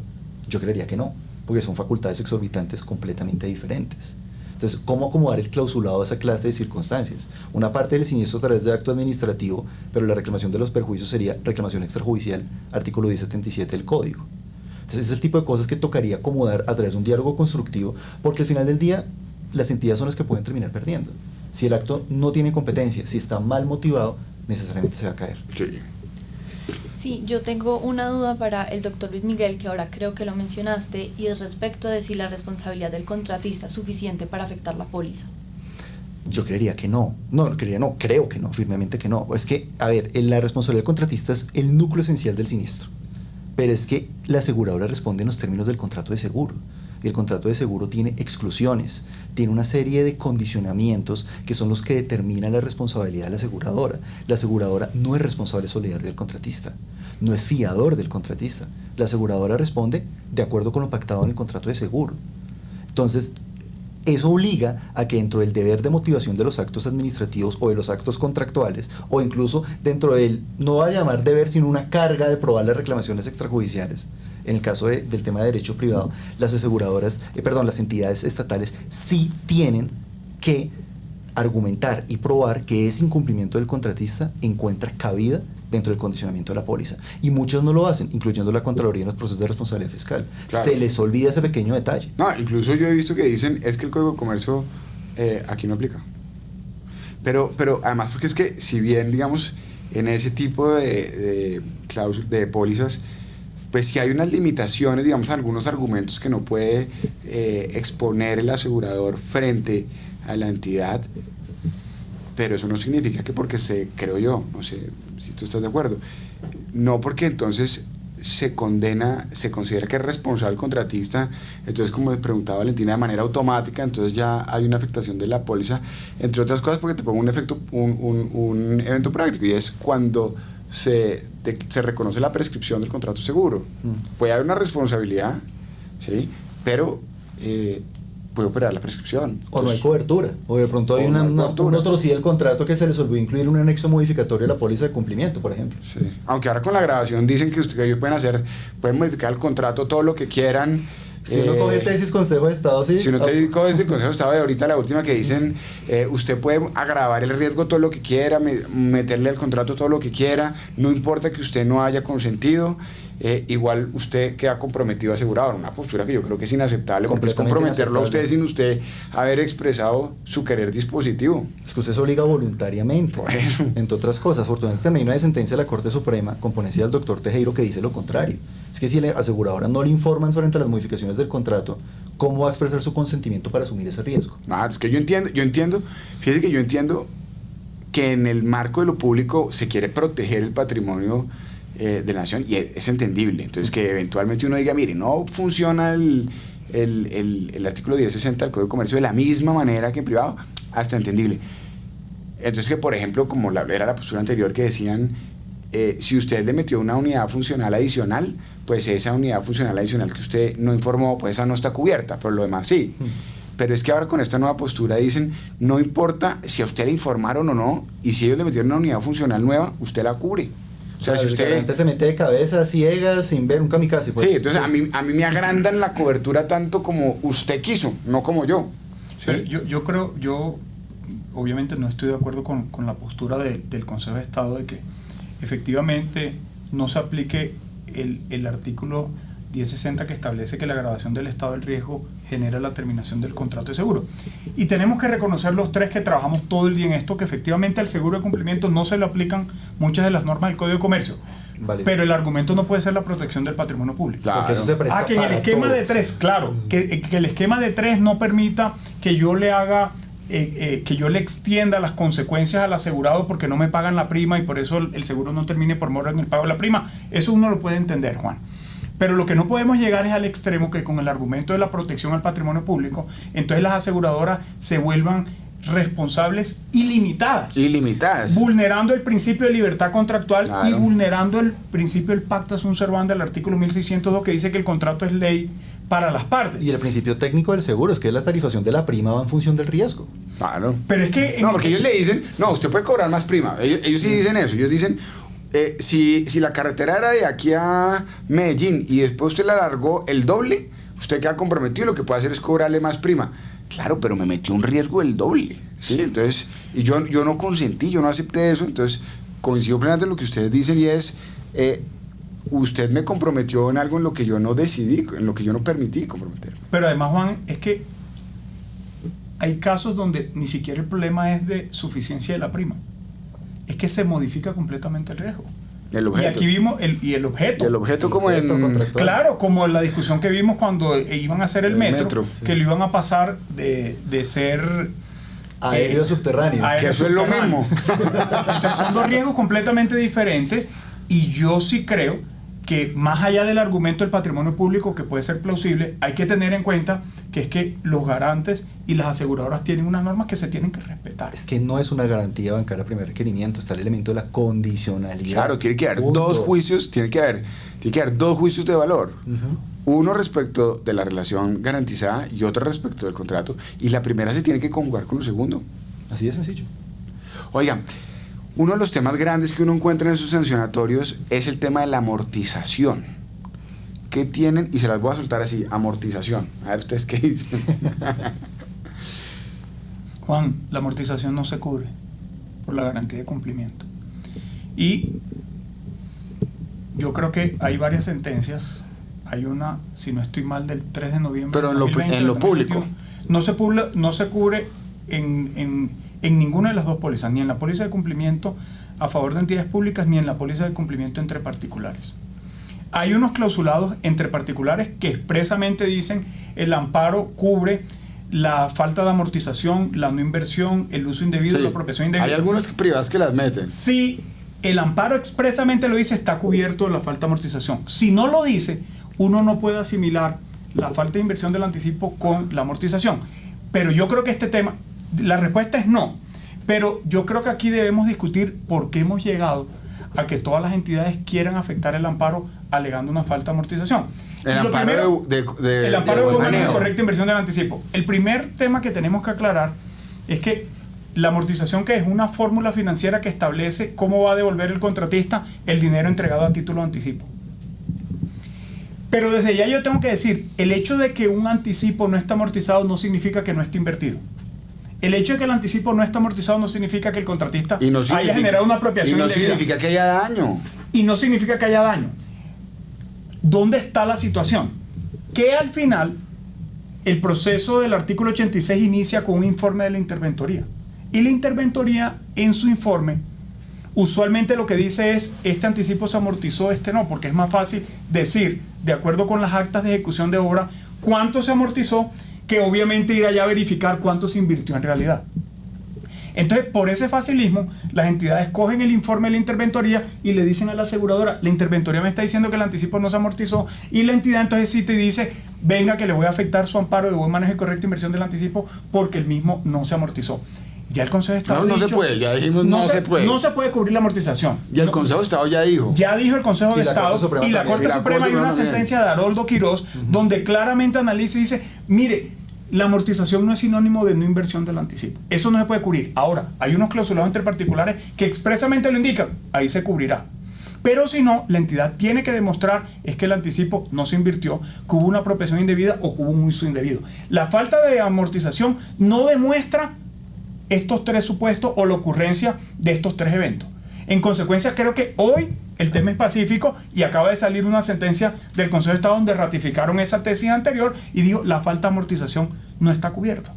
Yo creería que no, porque son facultades exorbitantes completamente diferentes. Entonces, ¿cómo acomodar el clausulado a esa clase de circunstancias? Una parte del siniestro a través de acto administrativo, pero la reclamación de los perjuicios sería reclamación extrajudicial, artículo 1077 del Código. Entonces, es el tipo de cosas que tocaría acomodar a través de un diálogo constructivo, porque al final del día, las entidades son las que pueden terminar perdiendo. Si el acto no tiene competencia, si está mal motivado, necesariamente se va a caer. Sí. Sí, yo tengo una duda para el doctor Luis Miguel, que ahora creo que lo mencionaste, y es respecto de si la responsabilidad del contratista es suficiente para afectar la póliza. Yo creería que no. No, creo que no, firmemente que no. Es que, a ver, la responsabilidad del contratista es el núcleo esencial del siniestro. Pero es que la aseguradora responde en los términos del contrato de seguro. Y el contrato de seguro tiene exclusiones, tiene una serie de condicionamientos que son los que determinan la responsabilidad de la aseguradora. La aseguradora no es responsable solidario del contratista, no es fiador del contratista. La aseguradora responde de acuerdo con lo pactado en el contrato de seguro. Entonces, eso obliga a que dentro del deber de motivación de los actos administrativos o de los actos contractuales, o incluso dentro del, no va a llamar deber, sino una carga de probar las reclamaciones extrajudiciales, en el caso del tema de derecho privado, las aseguradoras, las entidades estatales sí tienen que argumentar y probar que ese incumplimiento del contratista encuentra cabida dentro del condicionamiento de la póliza. Y muchos no lo hacen, incluyendo la Contraloría en los procesos de responsabilidad fiscal. Claro. Se les olvida ese pequeño detalle. No, incluso yo he visto que dicen, es que el Código de Comercio aquí no aplica. Pero además porque es que si bien, digamos, en ese tipo de pólizas, pues sí hay unas limitaciones, digamos, algunos argumentos que no puede exponer el asegurador frente a la entidad, pero eso no significa que porque creo yo, no sé si tú estás de acuerdo, no porque entonces se considera que es responsable el contratista, entonces como me preguntaba Valentina, de manera automática, entonces ya hay una afectación de la póliza, entre otras cosas porque te pongo un evento práctico, y es cuando se reconoce la prescripción del contrato seguro. Puede haber una responsabilidad, ¿sí? Pero puede operar la prescripción. O no hay cobertura, o de pronto hay un otro sí del contrato que se les olvidó incluir un anexo modificatorio de la póliza de cumplimiento, por ejemplo. Sí. Aunque ahora con la grabación dicen que ellos pueden modificar el contrato todo lo que quieran. Si uno coge tesis Consejo de Estado, sí. Si uno coge el Consejo de Estado de ahorita, la última que dicen, usted puede agravar el riesgo todo lo que quiera, meterle al contrato todo lo que quiera, no importa que usted no haya consentido, igual usted queda comprometido asegurado. Una postura que yo creo que es inaceptable, porque es comprometerlo a usted sin usted haber expresado su querer dispositivo. Es que usted se obliga voluntariamente. Por eso. Entre otras cosas, afortunadamente también hay una sentencia de la Corte Suprema con ponencia del doctor Tejero que dice lo contrario. Es que si la aseguradora no le informan frente a las modificaciones del contrato, ¿cómo va a expresar su consentimiento para asumir ese riesgo? No, es que yo entiendo, fíjese que yo entiendo que en el marco de lo público se quiere proteger el patrimonio de la nación, y es entendible. Entonces que eventualmente uno diga, mire, no funciona el artículo 1060 del Código de Comercio de la misma manera que en privado, hasta entendible. Entonces que, por ejemplo, como era la postura anterior que decían, si usted le metió una unidad funcional adicional, pues esa unidad funcional adicional que usted no informó, pues esa no está cubierta, pero lo demás sí. pero es que ahora con esta nueva postura dicen, no importa si a usted le informaron o no, y si ellos le metieron una unidad funcional nueva, usted la cubre. O sea, si el usted... garante se mete de cabeza, ciega, sin ver un kamikaze. Pues, sí, entonces a mí me agrandan la cobertura tanto como usted quiso, no como yo. ¿Sí? Pero yo creo, yo obviamente no estoy de acuerdo con la postura del Consejo de Estado de que efectivamente no se aplique el artículo 1060 que establece que la agravación del estado del riesgo genera la terminación del contrato de seguro. Y tenemos que reconocer los tres que trabajamos todo el día en esto, que efectivamente al seguro de cumplimiento no se le aplican muchas de las normas del Código de Comercio. Vale. Pero el argumento no puede ser la protección del patrimonio público. Claro. Porque eso se presta Que en el para esquema todo. de tres, claro, que el esquema de tres no permita que yo le haga, que yo le extienda las consecuencias al asegurado porque no me pagan la prima y por eso el seguro no termine por mora en el pago de la prima. Eso uno lo puede entender, Juan. Pero lo que no podemos llegar es al extremo que con el argumento de la protección al patrimonio público, entonces las aseguradoras se vuelvan responsables ilimitadas. Ilimitadas. Vulnerando el principio de libertad contractual Claro. y vulnerando el principio del pacta sunt servanda del artículo 1602 que dice que el contrato es ley para las partes. Y el principio técnico del seguro es que la tarifación de la prima va en función del riesgo. Claro. Pero es que... No, porque ellos le dicen, no, usted puede cobrar más prima. Ellos sí dicen eso. Ellos dicen, si la carretera era de aquí a Medellín y después usted la alargó el doble, usted queda comprometido, lo que puede hacer es cobrarle más prima. Claro, pero me metió un riesgo del doble, ¿sí? Entonces, y yo no consentí, yo no acepté eso, entonces coincido plenamente en lo que ustedes dicen y es, usted me comprometió en algo en lo que yo no decidí, en lo que yo no permití comprometerme. Pero además, Juan, es que hay casos donde ni siquiera el problema es de suficiencia de la prima. Es que se modifica completamente el riesgo. El objeto. Y aquí vimos el objeto. Y el objeto como El objeto en... contractual. Claro, como la discusión que vimos cuando iban a hacer el metro, que lo iban a pasar de ser... Aéreo subterráneo. Que eso es lo mismo. Entonces son dos riesgos completamente diferentes y yo sí creo que más allá del argumento del patrimonio público que puede ser plausible, hay que tener en cuenta que es que los garantes y las aseguradoras tienen unas normas que se tienen que respetar. Es que no es una garantía bancaria primer requerimiento, está el elemento de la condicionalidad. Claro, tiene que haber Punto. dos juicios, tiene que haber dos juicios de valor. Ujú. Uno respecto de la relación garantizada y otro respecto del contrato. Y la primera se tiene que conjugar con lo segundo. Así de sencillo. Oigan, uno de los temas grandes que uno encuentra en esos sancionatorios es el tema de la amortización. ¿Qué tienen? Y se las voy a soltar así, amortización. A ver ustedes qué dicen. Juan, la amortización no se cubre por la garantía de cumplimiento. Y yo creo que hay varias sentencias. Hay una, si no estoy mal, del 3 de noviembre. Pero en lo 2020, en lo público. No se cubre en ninguna de las dos pólizas, ni en la póliza de cumplimiento a favor de entidades públicas, ni en la póliza de cumplimiento entre particulares. Hay unos clausulados entre particulares que expresamente dicen el amparo cubre la falta de amortización, la no inversión, el uso indebido, Sí. la apropiación indebida. Hay algunas privadas que las meten. Si el amparo expresamente lo dice, está cubierto de la falta de amortización. Si no lo dice, uno no puede asimilar la falta de inversión del anticipo con la amortización. Pero yo creo que este tema, la respuesta es no. Pero yo creo que aquí debemos discutir por qué hemos llegado a que todas las entidades quieran afectar el amparo alegando una falta de amortización. El Y lo amparo primero, el amparo de buen buen manejo y manejo. correcta inversión del anticipo. El primer tema que tenemos que aclarar es que la amortización, que es una fórmula financiera que establece cómo va a devolver el contratista el dinero entregado a título de anticipo. Pero desde ya yo tengo que decir, el hecho de que un anticipo no está amortizado no significa que no esté invertido. El hecho de que el anticipo no está amortizado no significa que el contratista haya generado una apropiación y no indebida. significa que haya daño. Y no significa que haya daño. ¿Dónde está la situación? Que al final el proceso del artículo 86 inicia con un informe de la interventoría. Y la interventoría en su informe usualmente lo que dice es este anticipo se amortizó, este no, porque es más fácil decir, de acuerdo con las actas de ejecución de obra, cuánto se amortizó, que obviamente ir allá a verificar cuánto se invirtió en realidad. Entonces, por ese facilismo, las entidades cogen el informe de la interventoría y le dicen a la aseguradora, la interventoría me está diciendo que el anticipo no se amortizó, y la entidad entonces sí te dice, venga que le voy a afectar su amparo de buen manejo y correcta inversión del anticipo porque el mismo no se amortizó. Ya el Consejo de Estado No ha se dicho, puede, ya dijimos no se puede. No se puede cubrir la amortización. Y el Consejo de Estado ya dijo. Ya dijo el Consejo de Y la Corte Estado Suprema y la también. Corte Y la Suprema, Corte hay una Suprema también. sentencia de Haroldo Quirós donde claramente analiza y dice, mire, la amortización no es sinónimo de no inversión del anticipo. Eso no se puede cubrir. Ahora, hay unos clausulados entre particulares que expresamente lo indican. Ahí se cubrirá. Pero si no, la entidad tiene que demostrar es que el anticipo no se invirtió, que hubo una apropiación indebida o que hubo un uso indebido. La falta de amortización no demuestra estos tres supuestos o la ocurrencia de estos tres eventos. En consecuencia, creo que hoy el tema es pacífico y acaba de salir una sentencia del Consejo de Estado donde ratificaron esa tesis anterior y dijo la falta de amortización no está cubierta.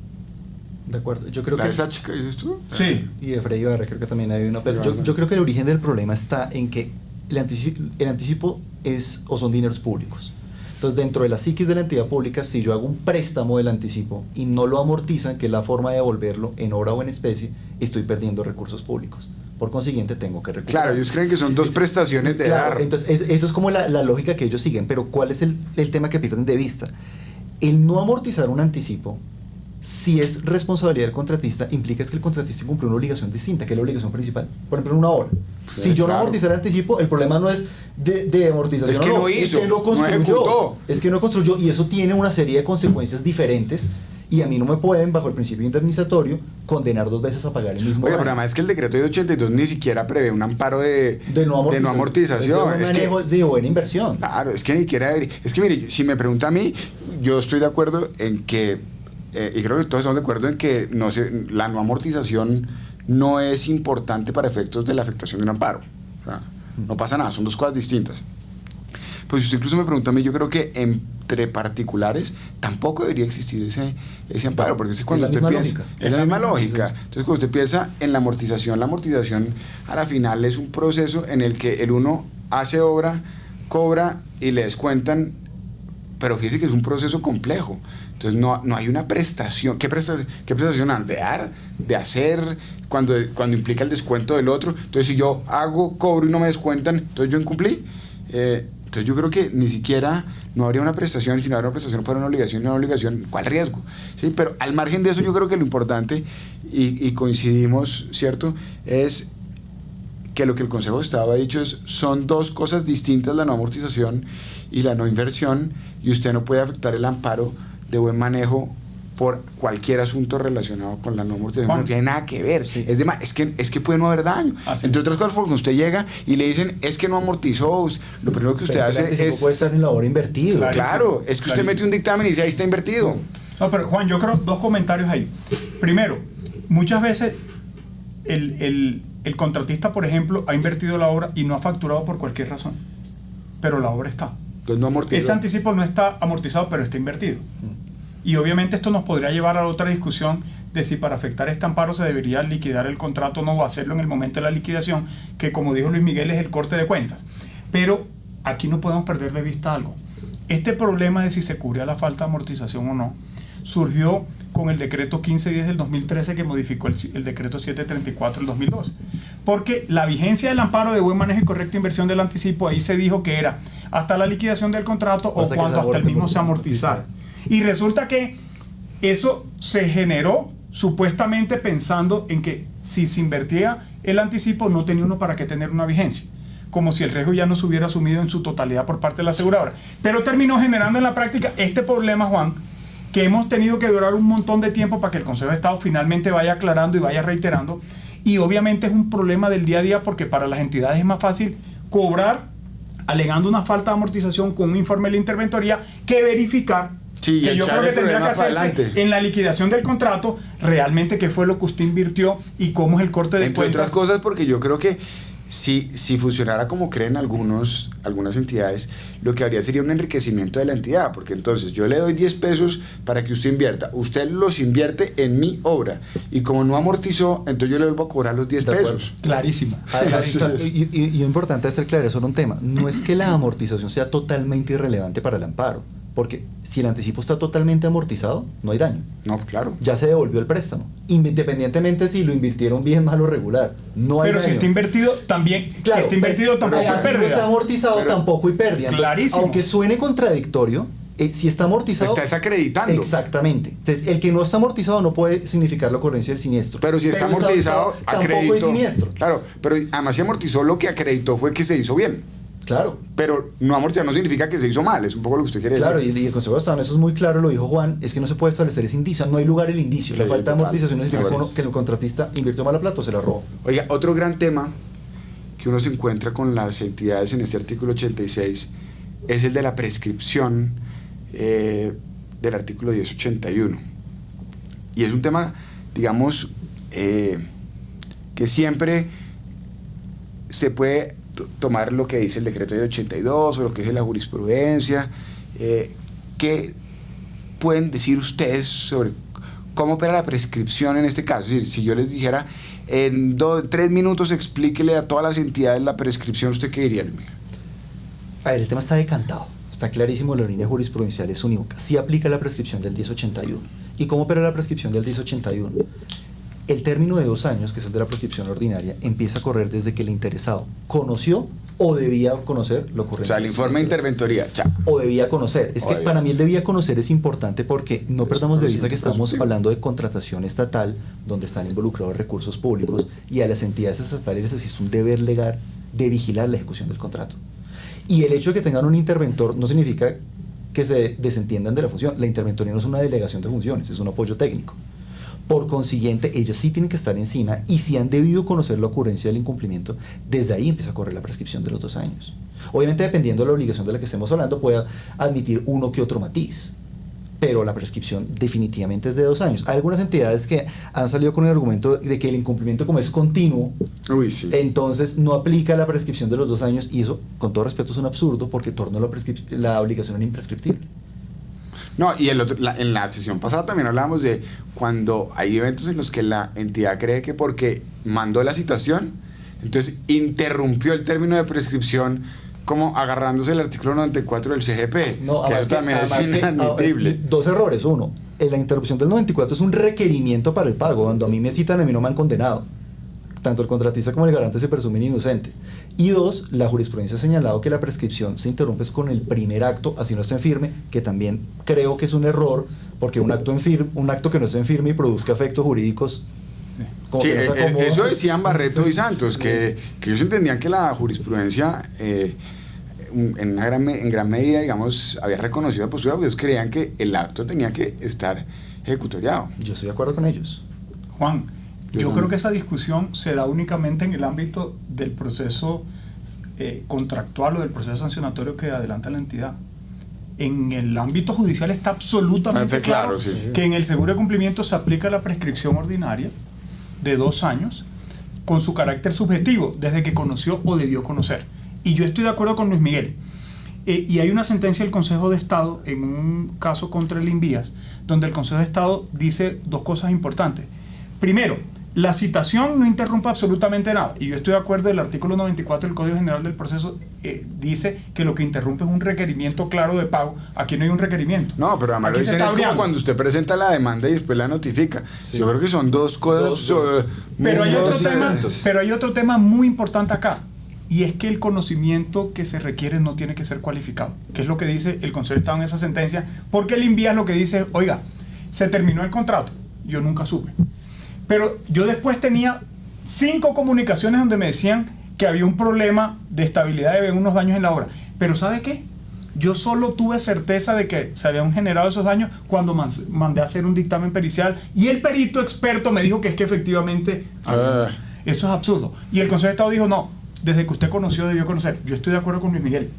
De acuerdo, yo creo ¿La que... de esa chica dices tú? Sí. Y de Freddy Ibarra creo que también hay una, pero yo creo que el origen del problema está en que el anticipo es o son dineros públicos. Entonces, dentro de la psiquis de la entidad pública, si yo hago un préstamo del anticipo y no lo amortizan, que es la forma de devolverlo en hora o en especie, estoy perdiendo recursos públicos. Por consiguiente, tengo que recuperar. Claro, ellos creen que son dos prestaciones de claro, dar. entonces, eso es como la lógica que ellos siguen, pero ¿cuál es el tema que pierden de vista? El no amortizar un anticipo, si es responsabilidad del contratista, implica es que el contratista cumple una obligación distinta, que es la obligación principal. Por ejemplo, en una hora. Sí, Si yo claro. no amortizar el anticipo, el problema no es de amortización. Es que no hizo, es que no construyó. ejecutó. Es que no construyó, y eso tiene una serie de consecuencias diferentes. Y a mí no me pueden, bajo el principio indemnizatorio, condenar 2 veces a pagar el mismo Oye, daño. pero además es que el decreto de 82 ni siquiera prevé un amparo de no amortización. Es de un manejo de buena inversión. Claro, es que ni siquiera es que mire, si me pregunta a mí, yo estoy de acuerdo en que, y creo que todos estamos de acuerdo en que la no amortización no es importante para efectos de la afectación de un amparo. O sea, no pasa nada, son dos cosas distintas. Pues si usted incluso me pregunta a mí, yo creo que entre particulares tampoco debería existir ese amparo, porque es que cuando usted piensa, es la misma lógica. Entonces, cuando usted piensa en la amortización a la final es un proceso en el que el uno hace obra, cobra y le descuentan, pero fíjese que es un proceso complejo. Entonces no hay una prestación. ¿Qué prestación han de dar, de hacer, cuando implica el descuento del otro? Entonces, si yo cobro y no me descuentan, entonces yo incumplí. Entonces yo creo que ni siquiera no habría una prestación, sino habría una prestación para una obligación y una obligación, ¿cuál riesgo? ¿Sí? Pero al margen de eso yo creo que lo importante, y coincidimos, ¿cierto?, es que lo que el Consejo de Estado ha dicho son dos cosas distintas, la no amortización y la no inversión, y usted no puede afectar el amparo de buen manejo por cualquier asunto relacionado con la no amortización. Juan, no tiene nada que ver. Sí. Es que puede no haber daño. Entre otras cosas, porque usted llega y le dicen, es que no amortizó, lo primero que usted Pero hace el anticipo es... puede estar en la hora invertido. Claro, es que usted mete un dictamen y dice, ahí está invertido. No, pero Juan, yo creo 2 comentarios ahí. Primero, muchas veces el contratista, por ejemplo, ha invertido la obra y no ha facturado por cualquier razón, pero la obra está. Entonces no amortiza. Ese anticipo no está amortizado, pero está invertido. Y obviamente esto nos podría llevar a otra discusión de si para afectar este amparo se debería liquidar el contrato o no, o hacerlo en el momento de la liquidación, que como dijo Luis Miguel es el corte de cuentas. Pero aquí no podemos perder de vista algo. Este problema de si se cubría la falta de amortización o no, surgió con el decreto 1510 del 2013 que modificó el decreto 734 del 2012. Porque la vigencia del amparo de buen manejo y correcta inversión del anticipo, ahí se dijo que era hasta la liquidación del contrato o cuando hasta el mismo se amortizara. Y resulta que eso se generó supuestamente pensando en que si se invertía el anticipo no tenía uno para qué tener una vigencia, como si el riesgo ya no se hubiera asumido en su totalidad por parte de la aseguradora. Pero terminó generando en la práctica este problema, Juan, que hemos tenido que durar un montón de tiempo para que el Consejo de Estado finalmente vaya aclarando y vaya reiterando. Y obviamente es un problema del día a día porque para las entidades es más fácil cobrar alegando una falta de amortización con un informe de la interventoría que verificar. Sí, que yo creo que tendría que hacerse adelante en la liquidación del contrato, realmente qué fue lo que usted invirtió y cómo es el corte de Entre cuentas. otras cosas, porque yo creo que si funcionara como creen algunas entidades, lo que habría sería un enriquecimiento de la entidad, porque entonces yo le doy 10 pesos para que usted invierta, usted los invierte en mi obra, y como no amortizó, entonces yo le vuelvo a cobrar los 10 pesos. Clarísimo. Además, y lo importante es ser claro sobre un tema. No es que la amortización sea totalmente irrelevante para el amparo, porque si el anticipo está totalmente amortizado, no hay daño. No, claro. Ya se devolvió el préstamo, independientemente si lo invirtieron bien, mal o regular. No hay Pero daño. si está invertido, también. Claro, si está invertido, tampoco hay si no pérdida. está amortizado, Pero- tampoco hay pérdida. Entonces, Clarísimo. aunque suene contradictorio, si está amortizado... Está desacreditando. Exactamente. Entonces, el que no está amortizado no puede significar la ocurrencia del siniestro. Pero si está amortizado, tampoco acreditó. hay siniestro. Claro, pero además si amortizó, lo que acreditó fue que se hizo bien. Claro. Pero no amortizar no significa que se hizo mal, es un poco lo que usted quiere Claro, decir. y el Consejo de Estado, eso es muy claro, lo dijo Juan, es que no se puede establecer ese indicio, no hay lugar el indicio. Sí, La falta de total. amortización no significa Ahora es. que el contratista invirtió mala plata o se la robó. Oiga, otro gran tema que uno se encuentra con las entidades en este artículo 86 es el de la prescripción del artículo 1081. Y es un tema, digamos, que siempre se puede tomar lo que dice el decreto del 82 o lo que dice la jurisprudencia. ¿Qué pueden decir ustedes sobre cómo opera la prescripción en este caso? Es decir, si yo les dijera en 3 minutos explíquele a todas las entidades la prescripción, ¿usted qué diría, Luis Miguel? A ver, el tema está decantado, está clarísimo, la línea jurisprudencial es unívoca. Sí aplica la prescripción del 1081. ¿Y cómo opera la prescripción del 1081? El término de 2 años, que es el de la prescripción ordinaria, empieza a correr desde que el interesado conoció o debía conocer la O ocurrencia. sea, el informe de interventoría, ya. O debía conocer. Es O que debía. para mí el debía conocer es importante porque no perdamos de vista que estamos conocimiento hablando de contratación estatal, donde están involucrados recursos públicos, y a las entidades estatales les existe un deber legal de vigilar la ejecución del contrato. Y el hecho de que tengan un interventor no significa que se desentiendan de la función. La interventoría no es una delegación de funciones, es un apoyo técnico. Por consiguiente, ellos sí tienen que estar encima, y si han debido conocer la ocurrencia del incumplimiento, desde ahí empieza a correr la prescripción de los 2 años. Obviamente, dependiendo de la obligación de la que estemos hablando, puede admitir uno que otro matiz, pero la prescripción definitivamente es de 2 años. Hay algunas entidades que han salido con el argumento de que el incumplimiento, como es continuo, Uy, sí. entonces no aplica la prescripción de los 2 años, y eso, con todo respeto, es un absurdo porque torna la obligación en imprescriptible. No, y en la sesión pasada también hablábamos de cuando hay eventos en los que la entidad cree que porque mandó la citación, entonces interrumpió el término de prescripción, como agarrándose el artículo 94 del CGP, No, que además eso también es además que, inadmitible. 2 errores. Uno, la interrupción del 94 es un requerimiento para el pago. Cuando a mí me citan, a mí no me han condenado. Tanto el contratista como el garante se presumen inocente. Y 2, la jurisprudencia ha señalado que la prescripción se interrumpe con el primer acto, así no está en firme, que también creo que es un error, porque un acto que no esté en firme y produzca efectos jurídicos. Como Sí, que no se acomoda. eso decían Barreto y Santos, que ellos entendían que la jurisprudencia en gran medida, digamos, había reconocido la postura, porque ellos creían que el acto tenía que estar ejecutoriado. Yo estoy de acuerdo con ellos. Juan, Yo yo no. creo que esa discusión se da únicamente en el ámbito del proceso contractual o del proceso sancionatorio que adelanta la entidad. En el ámbito judicial está absolutamente claro, sí. que en el seguro de cumplimiento se aplica la prescripción ordinaria de 2 años con su carácter subjetivo, desde que conoció o debió conocer. Y yo estoy de acuerdo con Luis Miguel. Y hay una sentencia del Consejo de Estado en un caso contra el Invías, donde el Consejo de Estado dice 2 cosas importantes. Primero, la citación no interrumpe absolutamente nada. Y yo estoy de acuerdo, el artículo 94 del Código General del Proceso dice que lo que interrumpe es un requerimiento claro de pago. Aquí no hay un requerimiento. No, pero además Aquí lo se dicen está es como obviando. cuando usted presenta la demanda y después la notifica. Sí. Yo creo que son 2 cosas. Pero hay, muy otro tema, distintas. pero hay otro tema muy importante acá, y es que el conocimiento que se requiere no tiene que ser cualificado, que es lo que dice el Consejo de Estado en esa sentencia, porque el Invías lo que dice es, oiga, se terminó el contrato, yo nunca supe. Pero yo después tenía 5 comunicaciones donde me decían que había un problema de estabilidad, de unos daños en la obra. Pero ¿sabe qué? Yo solo tuve certeza de que se habían generado esos daños cuando mandé a hacer un dictamen pericial y el perito experto me dijo que es que efectivamente... Eso es absurdo. Y el Consejo de Estado dijo, no, desde que usted conoció debió conocer. Yo estoy de acuerdo con Luis Miguel.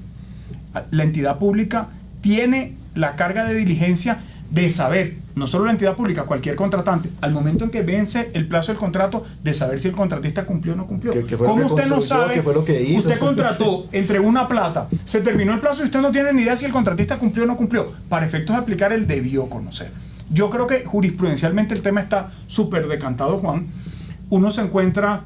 La entidad pública tiene la carga de diligencia de saber, no solo la entidad pública, cualquier contratante, al momento en que vence el plazo del contrato, de saber si el contratista cumplió o no cumplió. ¿Qué fue lo ¿Cómo que usted no construyó? sabe? ¿Qué fue lo que hizo? Usted contrató, entregó una plata, se terminó el plazo y usted no tiene ni idea si el contratista cumplió o no cumplió. Para efectos de aplicar el debió conocer. Yo creo que jurisprudencialmente el tema está súper decantado, Juan. Uno se encuentra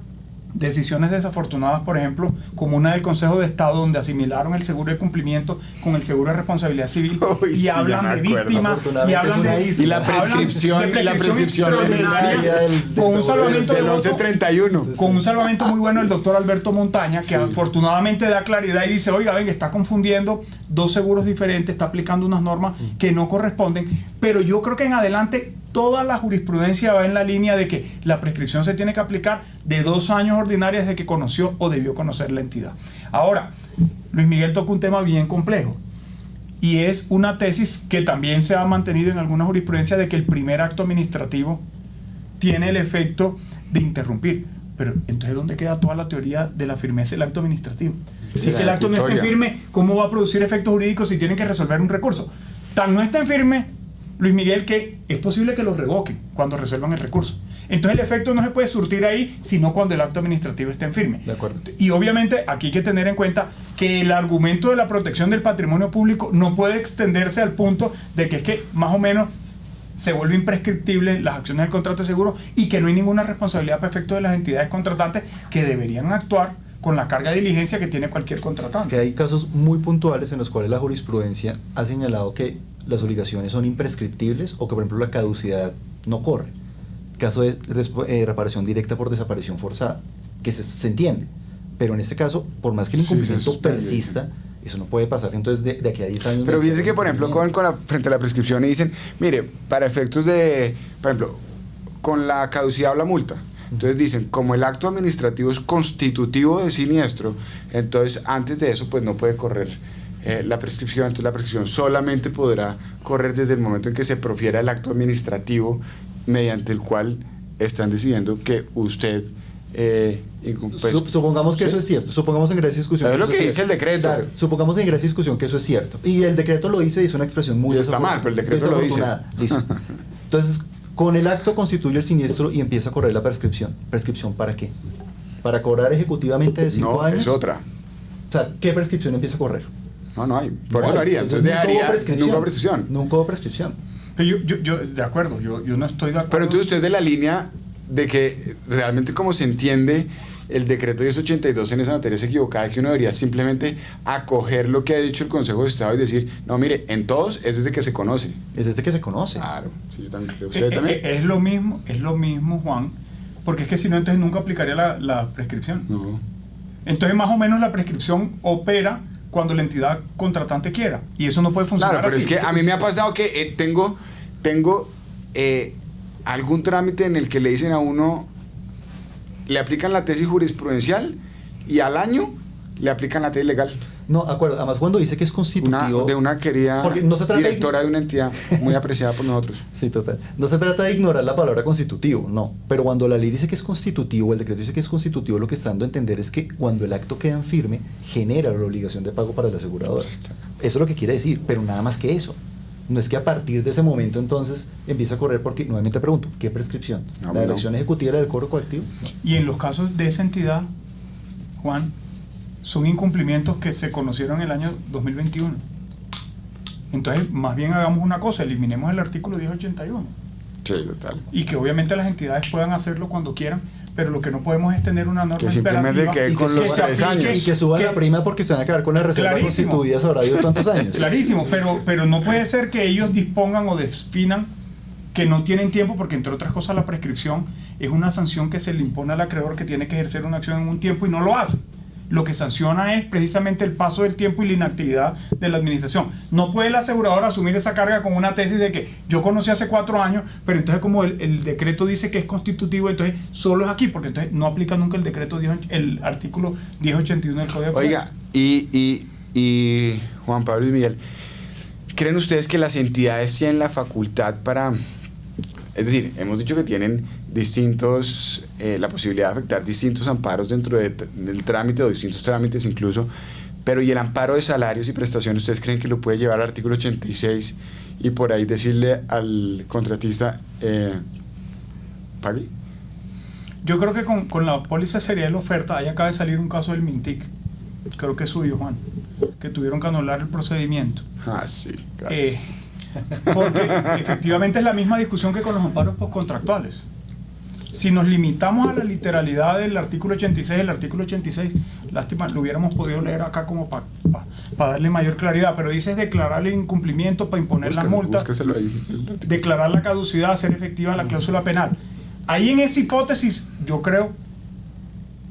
decisiones desafortunadas, por ejemplo, como una del Consejo de Estado, donde asimilaron el seguro de cumplimiento con el seguro de responsabilidad civil. Uy, y sí, hablan ya de me acuerdo. víctimas y Afortunadamente hablan es una de isla. Y la hablan prescripción, de y la prescripción extraordinaria, del con un seguro salvamento de del voto, 1131. con un salvamento muy bueno del doctor Alberto Montaña, que Sí. afortunadamente da claridad y dice, oiga, ven, está confundiendo 2 seguros diferentes, está aplicando unas normas que no corresponden, pero yo creo que en adelante toda la jurisprudencia va en la línea de que la prescripción se tiene que aplicar de 2 años ordinarios desde que conoció o debió conocer la entidad. Ahora, Luis Miguel toca un tema bien complejo y es una tesis que también se ha mantenido en alguna jurisprudencia de que el primer acto administrativo tiene el efecto de interrumpir. Pero entonces, ¿dónde queda toda la teoría de la firmeza del acto administrativo? Si es que el acto no está en firme, ¿cómo va a producir efectos jurídicos si tienen que resolver un recurso? Tan no está en firme, Luis Miguel, que es posible que lo revoquen cuando resuelvan el recurso. Entonces el efecto no se puede surtir ahí, sino cuando el acto administrativo esté en firme. De acuerdo. Y obviamente aquí hay que tener en cuenta que el argumento de la protección del patrimonio público no puede extenderse al punto de que es que más o menos se vuelve imprescriptible las acciones del contrato de seguro y que no hay ninguna responsabilidad para efecto de las entidades contratantes que deberían actuar con la carga de diligencia que tiene cualquier contratante. Es que hay casos muy puntuales en los cuales la jurisprudencia ha señalado que las obligaciones son imprescriptibles o que, por ejemplo, la caducidad no corre. Caso de reparación directa por desaparición forzada, que se entiende, pero en este caso, por más que el incumplimiento persista, eso no puede pasar entonces de aquí a 10 años. Pero fíjense que, por ejemplo, frente a la prescripción y dicen, mire, para efectos de, por ejemplo, con la caducidad o la multa, entonces dicen, como el acto administrativo es constitutivo de siniestro, entonces antes de eso pues no puede correr la prescripción, entonces la prescripción solamente podrá correr desde el momento en que se profiera el acto administrativo mediante el cual están decidiendo que usted pues, supongamos que eso es cierto, supongamos en gracia de discusión es lo eso que es dice cierto. el decreto. Claro, supongamos en gracia de discusión que eso es cierto y el decreto lo dice y es una expresión muy está mal, pero el decreto lo dice. Listo. Entonces, con el acto constituye el siniestro y empieza a correr la prescripción. ¿Prescripción para qué? ¿Para cobrar ejecutivamente de 5 años? No, es otra. O sea, ¿qué prescripción empieza a correr? No hay. Por eso lo haría. Entonces dejaría nunca prescripción. Nunca hubo prescripción. Pero yo de acuerdo, yo no estoy de acuerdo. Pero entonces usted es de la línea de que realmente como se entiende el decreto 1082 en esa materia es equivocada, que uno debería simplemente acoger lo que ha dicho el Consejo de Estado y decir, no, mire, en todos es desde que se conoce. Es desde que se conoce. Claro, sí, yo también creo. ¿Usted también? Es lo mismo, Juan, porque es que si no, entonces nunca aplicaría la prescripción. No. Entonces, más o menos la prescripción opera cuando la entidad contratante quiera, y eso no puede funcionar Claro, pero así. es que a mí me ha pasado que tengo algún trámite en el que le dicen a uno, le aplican la tesis jurisprudencial y al año le aplican la tesis legal. No, acuerdo. Además, cuando dice que es constitutivo... De una querida no se trata directora de una entidad muy apreciada por nosotros. Sí, total. No se trata de ignorar la palabra constitutivo, no. Pero cuando la ley dice que es constitutivo, el decreto dice que es constitutivo, lo que está dando a entender es que cuando el acto queda en firme, genera la obligación de pago para la aseguradora. Eso es lo que quiere decir, pero nada más que eso. No es que a partir de ese momento entonces empieza a correr, porque nuevamente pregunto, ¿qué prescripción? No, ¿La elección ejecutiva del cobro coactivo? No. Y en los casos de esa entidad, Juan, son incumplimientos que se conocieron en el año 2021. Entonces, más bien hagamos una cosa, eliminemos el artículo 1081. Sí, total. Y que obviamente las entidades puedan hacerlo cuando quieran, pero lo que no podemos es tener una norma Que simplemente imperativa quede con los 3 años. Y que suban la prima porque se van a quedar con las reservas Clarísimo. constituidas ahora de tantos años. Clarísimo, pero no puede ser que ellos dispongan o definan que no tienen tiempo, porque entre otras cosas la prescripción es una sanción que se le impone al acreedor que tiene que ejercer una acción en un tiempo y no lo hace. Lo que sanciona es precisamente el paso del tiempo y la inactividad de la administración. No puede el asegurador asumir esa carga con una tesis de que yo conocí hace 4 años, pero entonces como el decreto dice que es constitutivo, entonces solo es aquí, porque entonces no aplica nunca el decreto el artículo 1081 del Código de Comercio. Oiga, y Juan Pablo y Miguel, ¿creen ustedes que las entidades tienen la facultad para... Es decir, hemos dicho que tienen distintos, la posibilidad de afectar distintos amparos dentro del trámite o distintos trámites incluso, pero y el amparo de salarios y prestaciones, ¿ustedes creen que lo puede llevar al artículo 86 y por ahí decirle al contratista, pague? Yo creo que con la póliza de seriedad de la oferta, ahí acaba de salir un caso del Mintic, creo que es suyo, Juan, que tuvieron que anular el procedimiento. Ah, sí, gracias. Porque efectivamente es la misma discusión que con los amparos postcontractuales. Si nos limitamos a la literalidad del artículo 86, el artículo 86, lástima, lo hubiéramos podido leer acá como para darle mayor claridad, pero dice declarar el incumplimiento para imponer la multa, declarar la caducidad, hacer efectiva la cláusula penal. Ahí en esa hipótesis, yo creo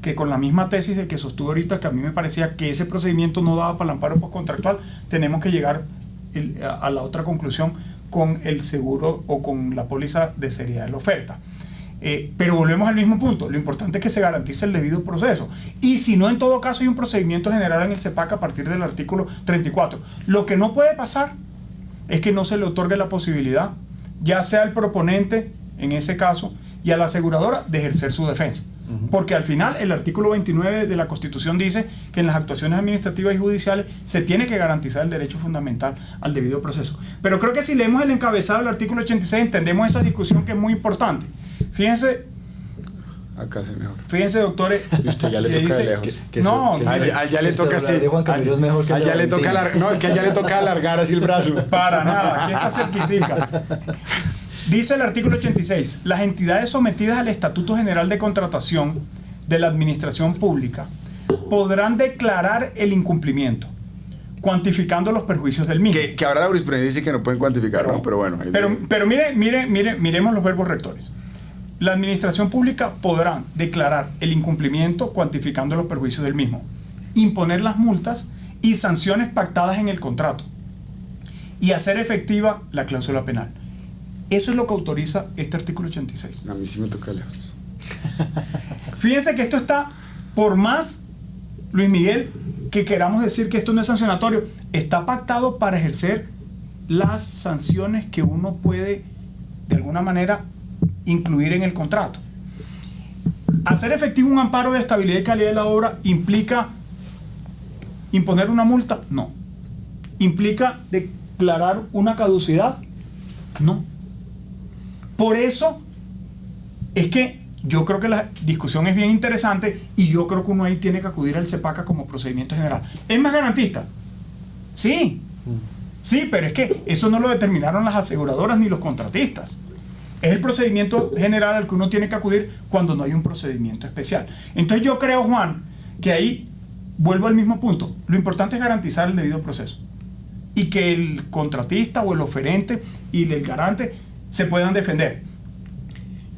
que con la misma tesis de que sostuve ahorita, que a mí me parecía que ese procedimiento no daba para el amparo postcontractual, tenemos que llegar a la otra conclusión con el seguro o con la póliza de seriedad de la oferta. Pero volvemos al mismo punto. Lo importante es que se garantice el debido proceso. Y si no, en todo caso hay un procedimiento general en el CEPAC a partir del artículo 34. Lo que no puede pasar es que no se le otorgue la posibilidad, ya sea al proponente, en ese caso, y a la aseguradora, de ejercer su defensa. Porque al final el artículo 29 de la Constitución dice que en las actuaciones administrativas y judiciales se tiene que garantizar el derecho fundamental al debido proceso. Pero creo que si leemos el encabezado del artículo 86 entendemos esa discusión que es muy importante. Fíjense, acá se mejor. Fíjense, doctores. Y usted ya le toca de lejos. Ya le toca así. Es mejor que allá le toca no, es que allá le toca alargar así el brazo. Para nada, aquí está cerquitica. Dice el artículo 86, las entidades sometidas al Estatuto General de Contratación de la Administración Pública podrán declarar el incumplimiento, cuantificando los perjuicios del mismo. Que ahora la jurisprudencia dice que no pueden cuantificar, ¿no? Pero bueno. Pero miremos los verbos rectores. La Administración Pública podrá declarar el incumplimiento, cuantificando los perjuicios del mismo, imponer las multas y sanciones pactadas en el contrato y hacer efectiva la cláusula penal. Eso es lo que autoriza este artículo 86. A mí sí me toca lejos. Fíjense que esto está, por más, Luis Miguel, que queramos decir que esto no es sancionatorio, está pactado para ejercer las sanciones que uno puede, de alguna manera, incluir en el contrato. Hacer efectivo un amparo de estabilidad y calidad de la obra implica imponer una multa, no. ¿Implica declarar una caducidad? No. Por eso es que yo creo que la discusión es bien interesante y yo creo que uno ahí tiene que acudir al CEPACA como procedimiento general. ¿Es más garantista? Sí. Sí, pero es que eso no lo determinaron las aseguradoras ni los contratistas. Es el procedimiento general al que uno tiene que acudir cuando no hay un procedimiento especial. Entonces yo creo, Juan, que ahí vuelvo al mismo punto. Lo importante es garantizar el debido proceso y que el contratista o el oferente y el garante se puedan defender.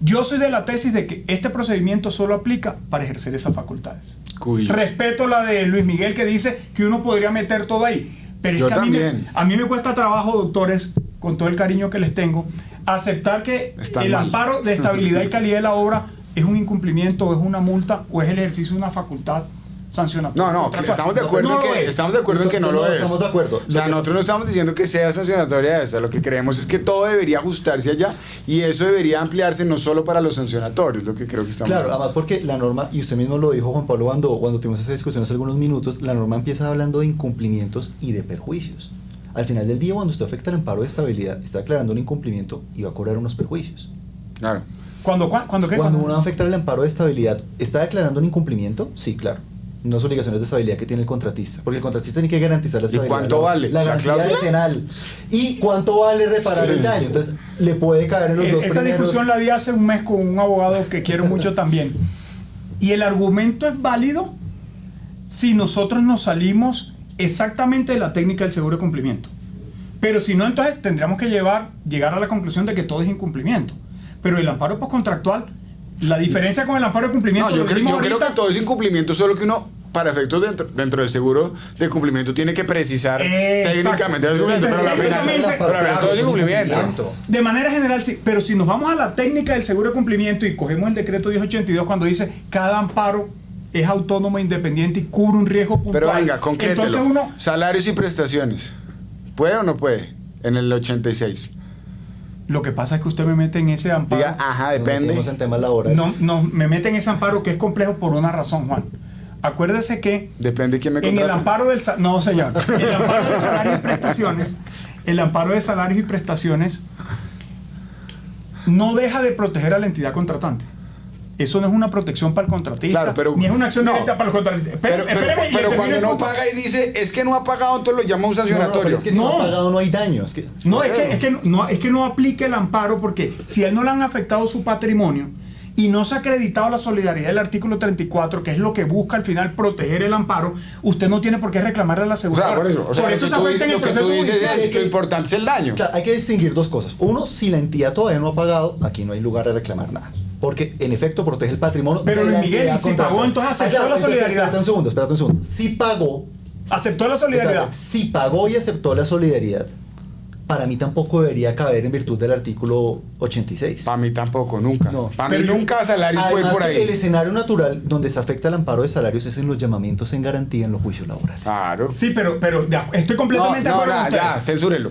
Yo soy de la tesis de que este procedimiento solo aplica para ejercer esas facultades. Cuyos. Respeto la de Luis Miguel que dice que uno podría meter todo ahí. Pero yo es que también. a mí me cuesta trabajo, doctores, con todo el cariño que les tengo, aceptar que Están el mal. amparo de estabilidad y calidad de la obra es un incumplimiento, o es una multa, o es el ejercicio de una facultad sancionatoria. No, estamos de acuerdo en que no lo es. Estamos de acuerdo. O sea, nosotros no estamos diciendo que sea sancionatoria esa, lo que creemos es que todo debería ajustarse allá y eso debería ampliarse no solo para los sancionatorios, lo que creo que estamos Claro, hablando. además porque la norma, y usted mismo lo dijo, Juan Pablo, cuando tuvimos esa discusión hace algunos minutos, la norma empieza hablando de incumplimientos y de perjuicios. Al final del día, cuando usted afecta el amparo de estabilidad, está declarando un incumplimiento y va a cobrar unos perjuicios. Claro. Cuando uno va a afectar el amparo de estabilidad, ¿está declarando un incumplimiento? Sí, claro. Unas obligaciones de estabilidad que tiene el contratista, porque el contratista tiene que garantizar la estabilidad. ¿Y cuánto vale? La garantía decenal. ¿Y cuánto vale reparar el daño? Entonces, le puede caer en los dos Esa primeros. discusión la di hace un mes con un abogado que quiero mucho también. Y el argumento es válido si nosotros nos salimos exactamente de la técnica del seguro de cumplimiento. Pero si no, entonces tendríamos que llegar a la conclusión de que todo es incumplimiento. Pero el amparo postcontractual, la diferencia con el amparo de cumplimiento... No, yo creo que todo es incumplimiento, solo que uno, para efectos dentro del seguro de cumplimiento, tiene que precisar técnicamente el cumplimiento, pero al final todo es incumplimiento. De manera general, sí, pero si nos vamos a la técnica del seguro de cumplimiento y cogemos el decreto 1082 cuando dice cada amparo es autónomo e independiente y cubre un riesgo puntual. Pero venga, concrételo. Entonces uno... Salarios y prestaciones. ¿Puede o no puede? En el 86. Lo que pasa es que usted me mete en ese amparo... Diga, ajá, depende. En temas laborales. No, me mete en ese amparo que es complejo por una razón, Juan. Acuérdese que... Depende quién me contrata. En el amparo del... No, señor. El amparo de salarios y prestaciones... El amparo de salarios y prestaciones no deja de proteger a la entidad contratante. Eso no es una protección para el contratista, claro, pero, ni es una acción directa para el contratista. Pero cuando no paga y dice, es que no ha pagado, entonces lo llama un sancionatorio. Pero es que si no ha pagado no hay daño. Es que no aplique el amparo, porque si a él no le han afectado su patrimonio y no se ha acreditado la solidaridad del artículo 34, que es lo que busca al final proteger el amparo, usted no tiene por qué reclamarle a la aseguradora. Por eso se afecta en el proceso judicial. Lo importante es el daño. O sea, hay que distinguir dos cosas. Uno, si la entidad todavía no ha pagado, aquí no hay lugar de reclamar nada. Porque en efecto protege el patrimonio. Pero Luis Miguel, ¿y si pagó, entonces aceptó la solidaridad? Espérate un segundo. Si pagó... ¿Aceptó la solidaridad? Si pagó y aceptó la solidaridad, para mí tampoco debería caber en virtud del artículo 86. Para mí tampoco, nunca. No. Para mí nunca salarios fue Además, por ahí. el escenario natural donde se afecta el amparo de salarios es en los llamamientos en garantía en los juicios laborales. Claro. Sí, pero estoy completamente de acuerdo con ustedes. ya, censúrelo.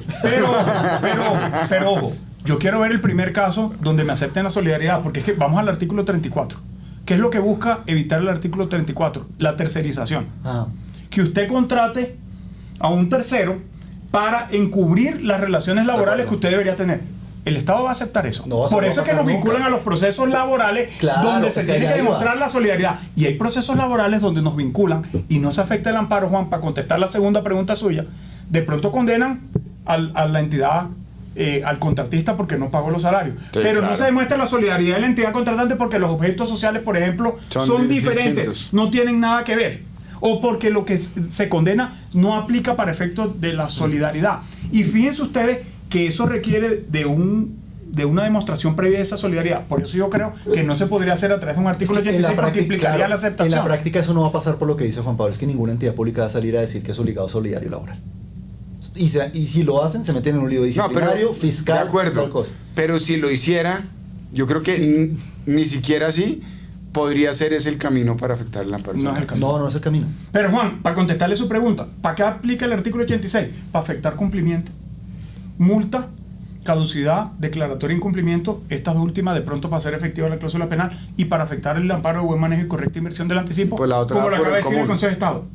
Pero ojo, yo quiero ver el primer caso donde me acepten la solidaridad, porque es que vamos al artículo 34. ¿Qué es lo que busca evitar el artículo 34? La tercerización. Ah. Que usted contrate a un tercero para encubrir las relaciones laborales que usted debería tener. El Estado va a aceptar eso. No, por eso no es que nos nunca. vinculan a los procesos laborales, Claro, donde se es que tiene que allá demostrar iba. la solidaridad. Y hay procesos laborales donde nos vinculan y no se afecta el amparo, Juan, para contestar la segunda pregunta suya. De pronto condenan a la entidad, al contratista porque no pagó los salarios. Sí, Pero claro. no se demuestra la solidaridad de la entidad contratante porque los objetos sociales, por ejemplo, son diferentes, distintos. no tienen nada que ver. O porque lo que se condena no aplica para efectos de la solidaridad. Y fíjense ustedes que eso requiere de una demostración previa de esa solidaridad. Por eso yo creo que no se podría hacer a través de un artículo Es que en 86 porque implicaría claro, la aceptación. En la práctica eso no va a pasar por lo que dice Juan Pablo, es que ninguna entidad pública va a salir a decir que es obligado solidario laboral. Y si lo hacen, se meten en un lío disciplinario, fiscal, de acuerdo. tal cosa. Pero si lo hiciera, yo creo que Sí. ni siquiera así podría ser ese el camino para afectar el amparo. No es el camino. No, no es el camino. Pero Juan, para contestarle su pregunta, ¿para qué aplica el artículo 86? Para afectar cumplimiento. Multa, caducidad, declaratoria de incumplimiento, estas dos últimas de pronto para hacer efectiva la cláusula penal y para afectar el amparo de buen manejo y correcta inversión del anticipo, Pues la otra como va lo por acaba de el decir el común. Consejo de Estado.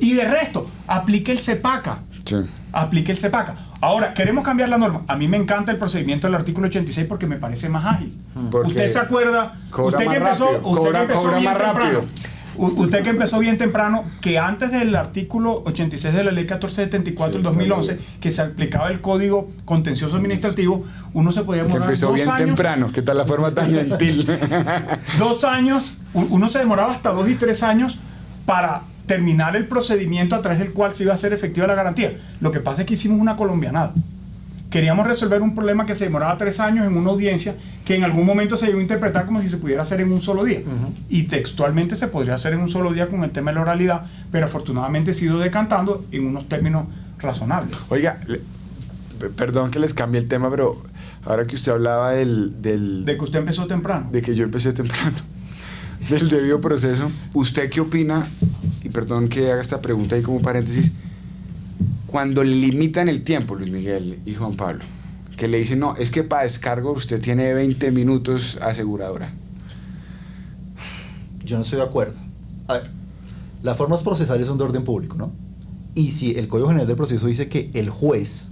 Y de resto, aplique el CEPACA. Sí. Aplique el CEPACA. Ahora, queremos cambiar la norma. A mí me encanta el procedimiento del artículo 86 porque me parece más ágil. Porque Usted se acuerda, cobra usted que más empezó, rápido, usted que empezó cobra bien más temprano. rápido. Usted que empezó bien temprano, que antes del artículo 86 de la ley 1474 del Sí, 2011, que se aplicaba el Código Contencioso Administrativo, uno se podía Que demorar empezó 2 bien años. temprano. ¿Qué tal la forma tan gentil? 2 años, uno se demoraba hasta 2 y 3 años para terminar el procedimiento a través del cual se iba a hacer efectiva la garantía. Lo que pasa es que hicimos una colombianada. Queríamos resolver un problema que se demoraba 3 años en una audiencia que en algún momento se iba a interpretar como si se pudiera hacer en un solo día. Y textualmente se podría hacer en un solo día con el tema de la oralidad, pero afortunadamente se ha ido decantando en unos términos razonables. Oiga, perdón que les cambie el tema, pero ahora que usted hablaba De que usted empezó temprano. de que yo empecé temprano, del debido proceso, ¿usted qué opina? Y perdón que haga esta pregunta ahí como paréntesis. Cuando limitan el tiempo, Luis Miguel y Juan Pablo, que le dicen, no, es que para descargo usted tiene 20 minutos aseguradora. Yo no estoy de acuerdo. A ver, las formas procesales son de orden público, ¿no? Y si el Código General del Proceso dice que el juez,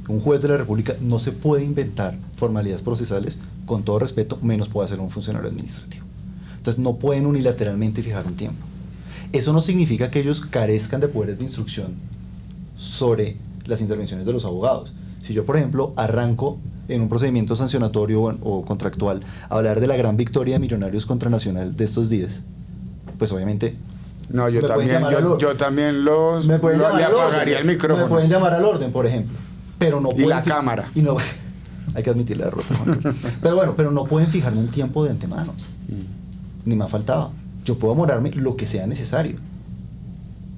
un juez de la República, no se puede inventar formalidades procesales, con todo respeto, menos puede hacer un funcionario administrativo. Entonces no pueden unilateralmente fijar un tiempo. Eso no significa que ellos carezcan de poderes de instrucción sobre las intervenciones de los abogados. Si yo, por ejemplo, arranco en un procedimiento sancionatorio o contractual a hablar de la gran victoria de Millonarios contra Nacional de estos días, pues obviamente No, yo me pueden también, llamar al orden. yo también Me pueden llamar le al orden. apagaría el micrófono. Me pueden llamar al orden, por ejemplo. Pero no Y pueden la cámara. Y no, hay que admitir la derrota, Juan Carlos. Pero bueno, pero no pueden fijarme un tiempo de antemano. Ni me faltaba. Yo puedo demorarme lo que sea necesario.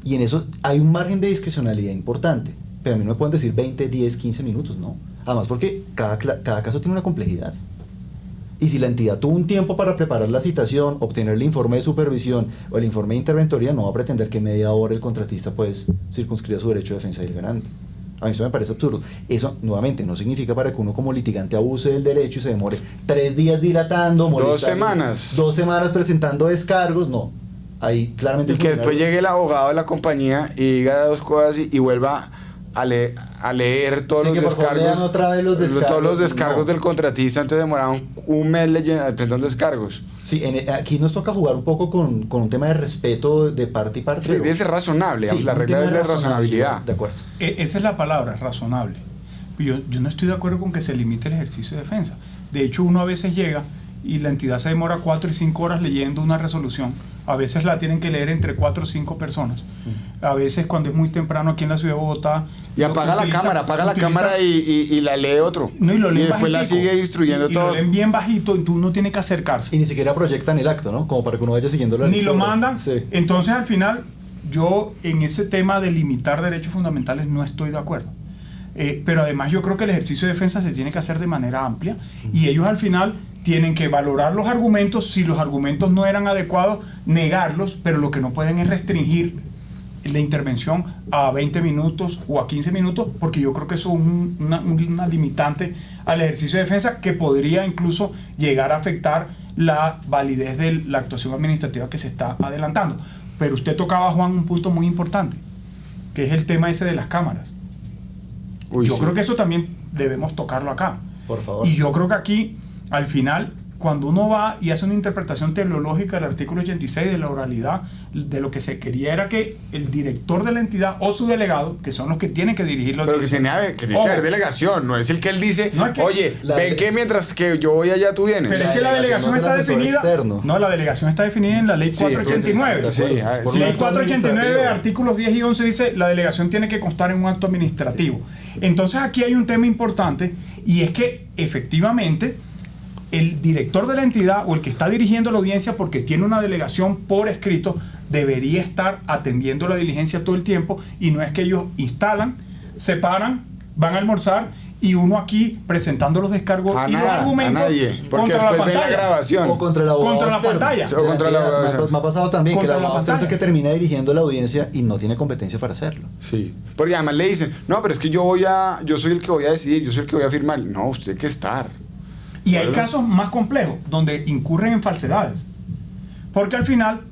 Y en eso hay un margen de discrecionalidad importante. Pero a mí no me pueden decir 20, 10, 15 minutos, no. Además porque cada caso tiene una complejidad. Y si la entidad tuvo un tiempo para preparar la citación, obtener el informe de supervisión o el informe de interventoría, no va a pretender que media hora el contratista pues circunscriba su derecho de defensa del garante. A mí eso me parece absurdo. Eso, nuevamente, no significa para que uno como litigante abuse del derecho y se demore 3 días dilatando, 2 semanas. 2 semanas presentando descargos, no. Ahí claramente... Y que después llegue el abogado de la compañía y diga 2 cosas y vuelva a leer todos Sí, los que por favor lean descargos. otra vez los descargos. Todos los descargos No. del contratista, entonces demoraron un mes presentando descargos. Sí, aquí nos toca jugar un poco con un tema de respeto de parte y parte. Sí, debe ser razonable, Sí, la un regla tema es de razonabilidad. De acuerdo. Esa es la palabra, razonable. Yo no estoy de acuerdo con que se limite el ejercicio de defensa. De hecho, uno a veces llega y la entidad se demora 4 y 5 horas leyendo una resolución. A veces la tienen que leer entre 4 o 5 personas. A veces cuando es muy temprano aquí en la ciudad de Bogotá... Y apaga la cámara y la lee otro. No, y lo leen después la bajitico. sigue instruyendo y todo. lo leen bien bajito y uno tiene que acercarse. Y ni siquiera proyectan el acto, ¿no? Como para que uno vaya siguiendo la Ni lo lectura. mandan. Sí. Entonces, al final, yo en ese tema de limitar derechos fundamentales no estoy de acuerdo. pero además yo creo que el ejercicio de defensa se tiene que hacer de manera amplia y ellos al final tienen que valorar los argumentos. Si los argumentos no eran adecuados, negarlos, pero lo que no pueden es restringir la intervención a 20 minutos o a 15 minutos, porque yo creo que eso es una limitante al ejercicio de defensa que podría incluso llegar a afectar la validez de la actuación administrativa que se está adelantando. Pero usted tocaba, Juan, un punto muy importante, que es el tema ese de las cámaras. Yo creo que eso también debemos tocarlo acá. Por favor. Y yo creo que aquí, al final, cuando uno va y hace una interpretación teleológica del artículo 86 de la oralidad, de lo que se quería era que el director de la entidad o su delegado, que son los que tienen que dirigir los Pero que tiene que haber delegación, no es el que él dice, no es que, oye, ven que mientras que yo voy allá tú vienes. Pero es que la delegación está definida. Externo. No, la delegación está definida en la ley 489. Sí, ley 489, artículos 10 y 11 dice, la delegación tiene que constar en un acto administrativo. Entonces aquí hay un tema importante y es que efectivamente el director de la entidad o el que está dirigiendo la audiencia, porque tiene una delegación por escrito, debería estar atendiendo la diligencia todo el tiempo, y no es que ellos instalan, se paran, van a almorzar y uno aquí presentando los descargos y los argumentos contra la pantalla, grabación. O contra la pantalla. Me ha pasado también contra que el abogado es el que termina dirigiendo la audiencia y no tiene competencia para hacerlo. Sí, porque además le dicen, no, pero es que yo soy el que voy a decidir, yo soy el que voy a firmar. No, usted tiene que estar. Y hay casos más complejos donde incurren en falsedades, porque al final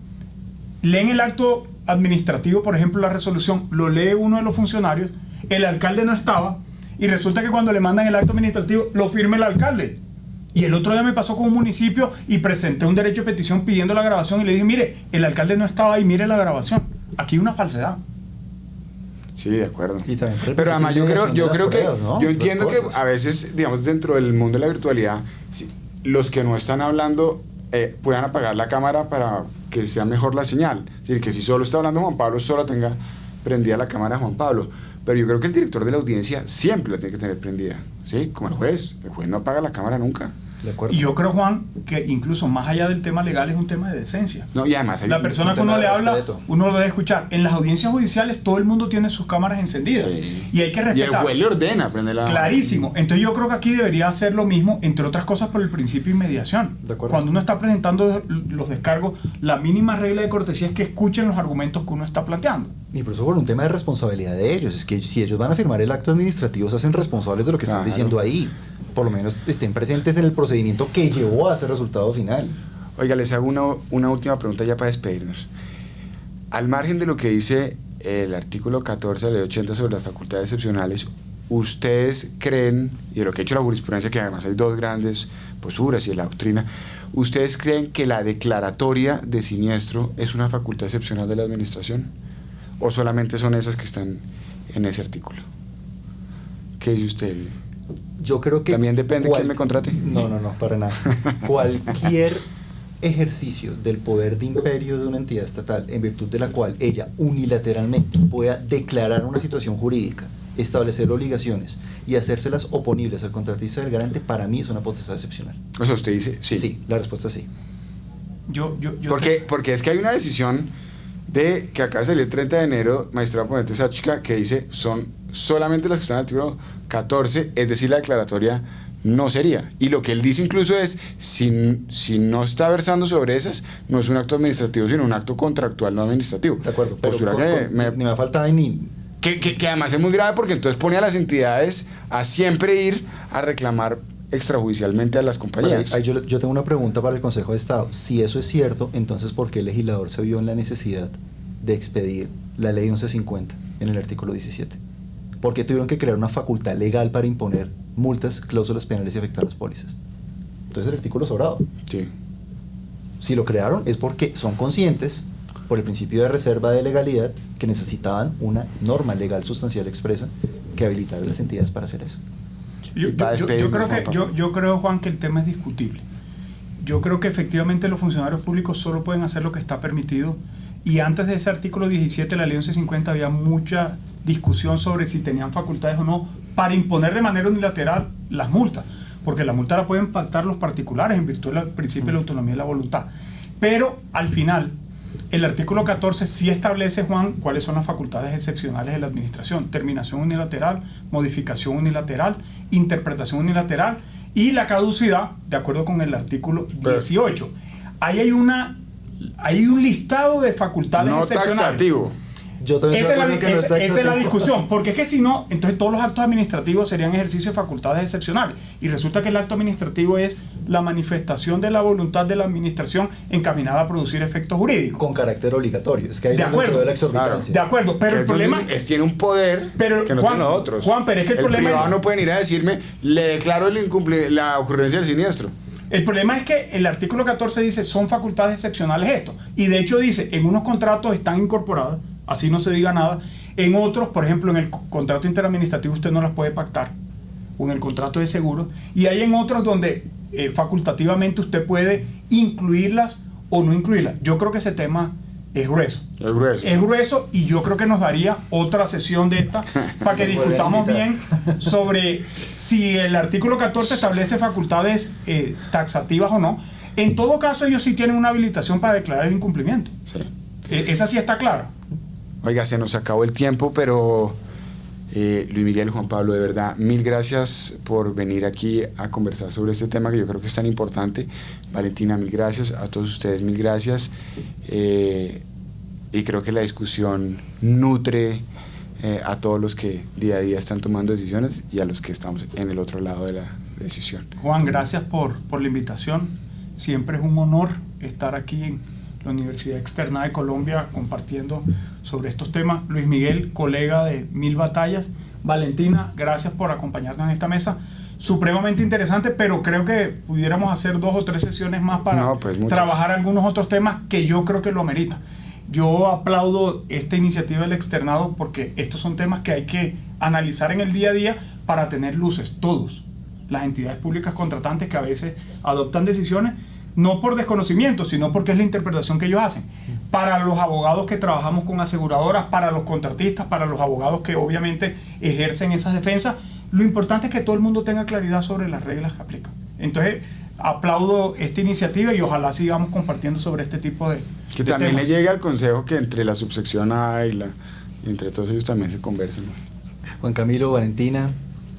leen el acto administrativo, por ejemplo la resolución, lo lee uno de los funcionarios, el alcalde no estaba y resulta que cuando le mandan el acto administrativo lo firma el alcalde. Y el otro día me pasó con un municipio y presenté un derecho de petición pidiendo la grabación y le dije, mire, el alcalde no estaba ahí, mire la grabación, aquí hay una falsedad. Sí, de acuerdo. Pero además yo creo que pruebas, ¿no? Yo entiendo que a veces, digamos, dentro del mundo de la virtualidad, los que no están hablando puedan apagar la cámara para que sea mejor la señal. Es decir, que si solo está hablando Juan Pablo, solo tenga prendida la cámara Juan Pablo. Pero yo creo que el director de la audiencia siempre la tiene que tener prendida, ¿sí? Como el juez no apaga la cámara nunca. De acuerdo. Y yo creo, Juan, que incluso más allá del tema legal es un tema de decencia. No, y además hay la persona que uno le habla, uno lo debe escuchar. En las audiencias judiciales todo el mundo tiene sus cámaras encendidas, sí, y hay que respetar. Y el juez le ordena prender la... Clarísimo. Entonces yo creo que aquí debería hacer lo mismo, entre otras cosas por el principio de inmediación. De acuerdo. Cuando uno está presentando los descargos, la mínima regla de cortesía es que escuchen los argumentos que uno está planteando. Y por eso por un tema de responsabilidad de ellos, es que si ellos van a firmar el acto administrativo se hacen responsables de lo que están diciendo ahí. Por lo menos estén presentes en el procedimiento que llevó a ese resultado final. Oiga, les hago una última pregunta ya para despedirnos. Al margen de lo que dice el artículo 14 de la ley 80 sobre las facultades excepcionales, ¿ustedes creen, y de lo que ha hecho la jurisprudencia, que además hay dos grandes posturas y de la doctrina, ¿ustedes creen que la declaratoria de siniestro es una facultad excepcional de la administración? ¿O solamente son esas que están en ese artículo? ¿Qué dice usted? Yo creo que... ¿También depende de quién me contrate? No, para nada. Cualquier ejercicio del poder de imperio de una entidad estatal en virtud de la cual ella unilateralmente pueda declarar una situación jurídica, establecer obligaciones y hacérselas oponibles al contratista del garante, para mí es una potestad excepcional. O sea, usted dice sí. Sí, la respuesta es sí. Porque es que hay una decisión que acaba de salir el 30 de enero, magistrado ponente Sáchica, que dice son solamente las que están en el artículo 14, es decir, la declaratoria no sería. Y lo que él dice incluso es, si no está versando sobre esas, no es un acto administrativo, sino un acto contractual no administrativo. De acuerdo, pero ni me falta ni... Que además es muy grave porque entonces pone a las entidades a siempre ir a reclamar extrajudicialmente a las compañías. Ahí yo tengo una pregunta para el Consejo de Estado. Si eso es cierto, entonces ¿por qué el legislador se vio en la necesidad de expedir la ley 1150 en el artículo 17? ¿Por qué tuvieron que crear una facultad legal para imponer multas, cláusulas penales y afectar las pólizas? Entonces el artículo sobrado. Sí. Si lo crearon es porque son conscientes, por el principio de reserva de legalidad, que necesitaban una norma legal sustancial expresa que habilitara a las entidades para hacer eso. Yo creo, Juan, que el tema es discutible. Yo creo que efectivamente los funcionarios públicos solo pueden hacer lo que está permitido, y antes de ese artículo 17 de la ley 1150 había mucha discusión sobre si tenían facultades o no para imponer de manera unilateral las multas, porque la multa la pueden pactar los particulares en virtud del principio de la autonomía y la voluntad. Pero al final, El artículo 14 sí establece, Juan, cuáles son las facultades excepcionales de la administración: terminación unilateral, modificación unilateral, interpretación unilateral y la caducidad, de acuerdo con el artículo 18. Ahí hay un listado de facultades no excepcionales. taxativo. Yo también Esa estoy de acuerdo que no está es la excepcional. discusión, porque es que si no, entonces todos los actos administrativos serían ejercicio de facultades excepcionales. Y resulta que el acto administrativo es la manifestación de la voluntad de la administración encaminada a producir efectos jurídicos. Con carácter obligatorio. Es que ahí De es donde acuerdo. entró la exorbitancia. De acuerdo, pero Que el es donde problema... tiene un poder Pero, que no Juan, tienen los otros. Juan, pero es que el problema privado es- no pueden ir a decirme, le declaro la ocurrencia del siniestro. El problema es que el artículo 14 dice son facultades excepcionales esto. Y de hecho dice, en unos contratos están incorporadas, así no se diga nada. En otros, por ejemplo, en el contrato interadministrativo usted no las puede pactar, o en el contrato de seguro. Y hay en otros donde facultativamente usted puede incluirlas o no incluirlas. Yo creo que ese tema es grueso. Es grueso. Es grueso, y yo creo que nos daría otra sesión de esta para que me pueden discutamos invitar. bien sobre si el artículo 14 establece facultades taxativas o no. En todo caso, ellos sí tienen una habilitación para declarar el incumplimiento. Sí. Esa sí está clara. Oiga, se nos acabó el tiempo, pero Luis Miguel, Juan Pablo, de verdad, mil gracias por venir aquí a conversar sobre este tema que yo creo que es tan importante. Valentina, mil gracias. A todos ustedes, mil gracias. Y creo que la discusión nutre a todos los que día a día están tomando decisiones y a los que estamos en el otro lado de la decisión. Juan, gracias por la invitación. Siempre es un honor estar aquí en la Universidad Externada de Colombia compartiendo sobre estos temas. Luis Miguel, colega de Mil Batallas. Valentina, gracias por acompañarnos en esta mesa. Supremamente interesante, pero creo que pudiéramos hacer 2 o 3 sesiones más para No, pues muchas. trabajar algunos otros temas que yo creo que lo ameritan. Yo aplaudo esta iniciativa del externado porque estos son temas que hay que analizar en el día a día para tener luces, todos. Las entidades públicas contratantes que a veces adoptan decisiones no por desconocimiento, sino porque es la interpretación que ellos hacen. Para los abogados que trabajamos con aseguradoras, para los contratistas, para los abogados que obviamente ejercen esas defensas, lo importante es que todo el mundo tenga claridad sobre las reglas que aplican. Entonces, aplaudo esta iniciativa y ojalá sigamos compartiendo sobre este tipo de Que de también temas. le llegue al consejo que entre la subsección A y entre todos ellos también se conversen, ¿no? Juan Camilo, Valentina,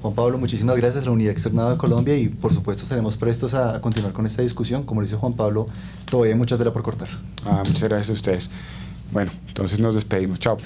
Juan Pablo, muchísimas gracias a la Unidad Externada de Colombia y por supuesto estaremos prestos a continuar con esta discusión. Como dice Juan Pablo, todavía hay mucha tela por cortar. Muchas gracias a ustedes. Bueno, entonces nos despedimos. Chao.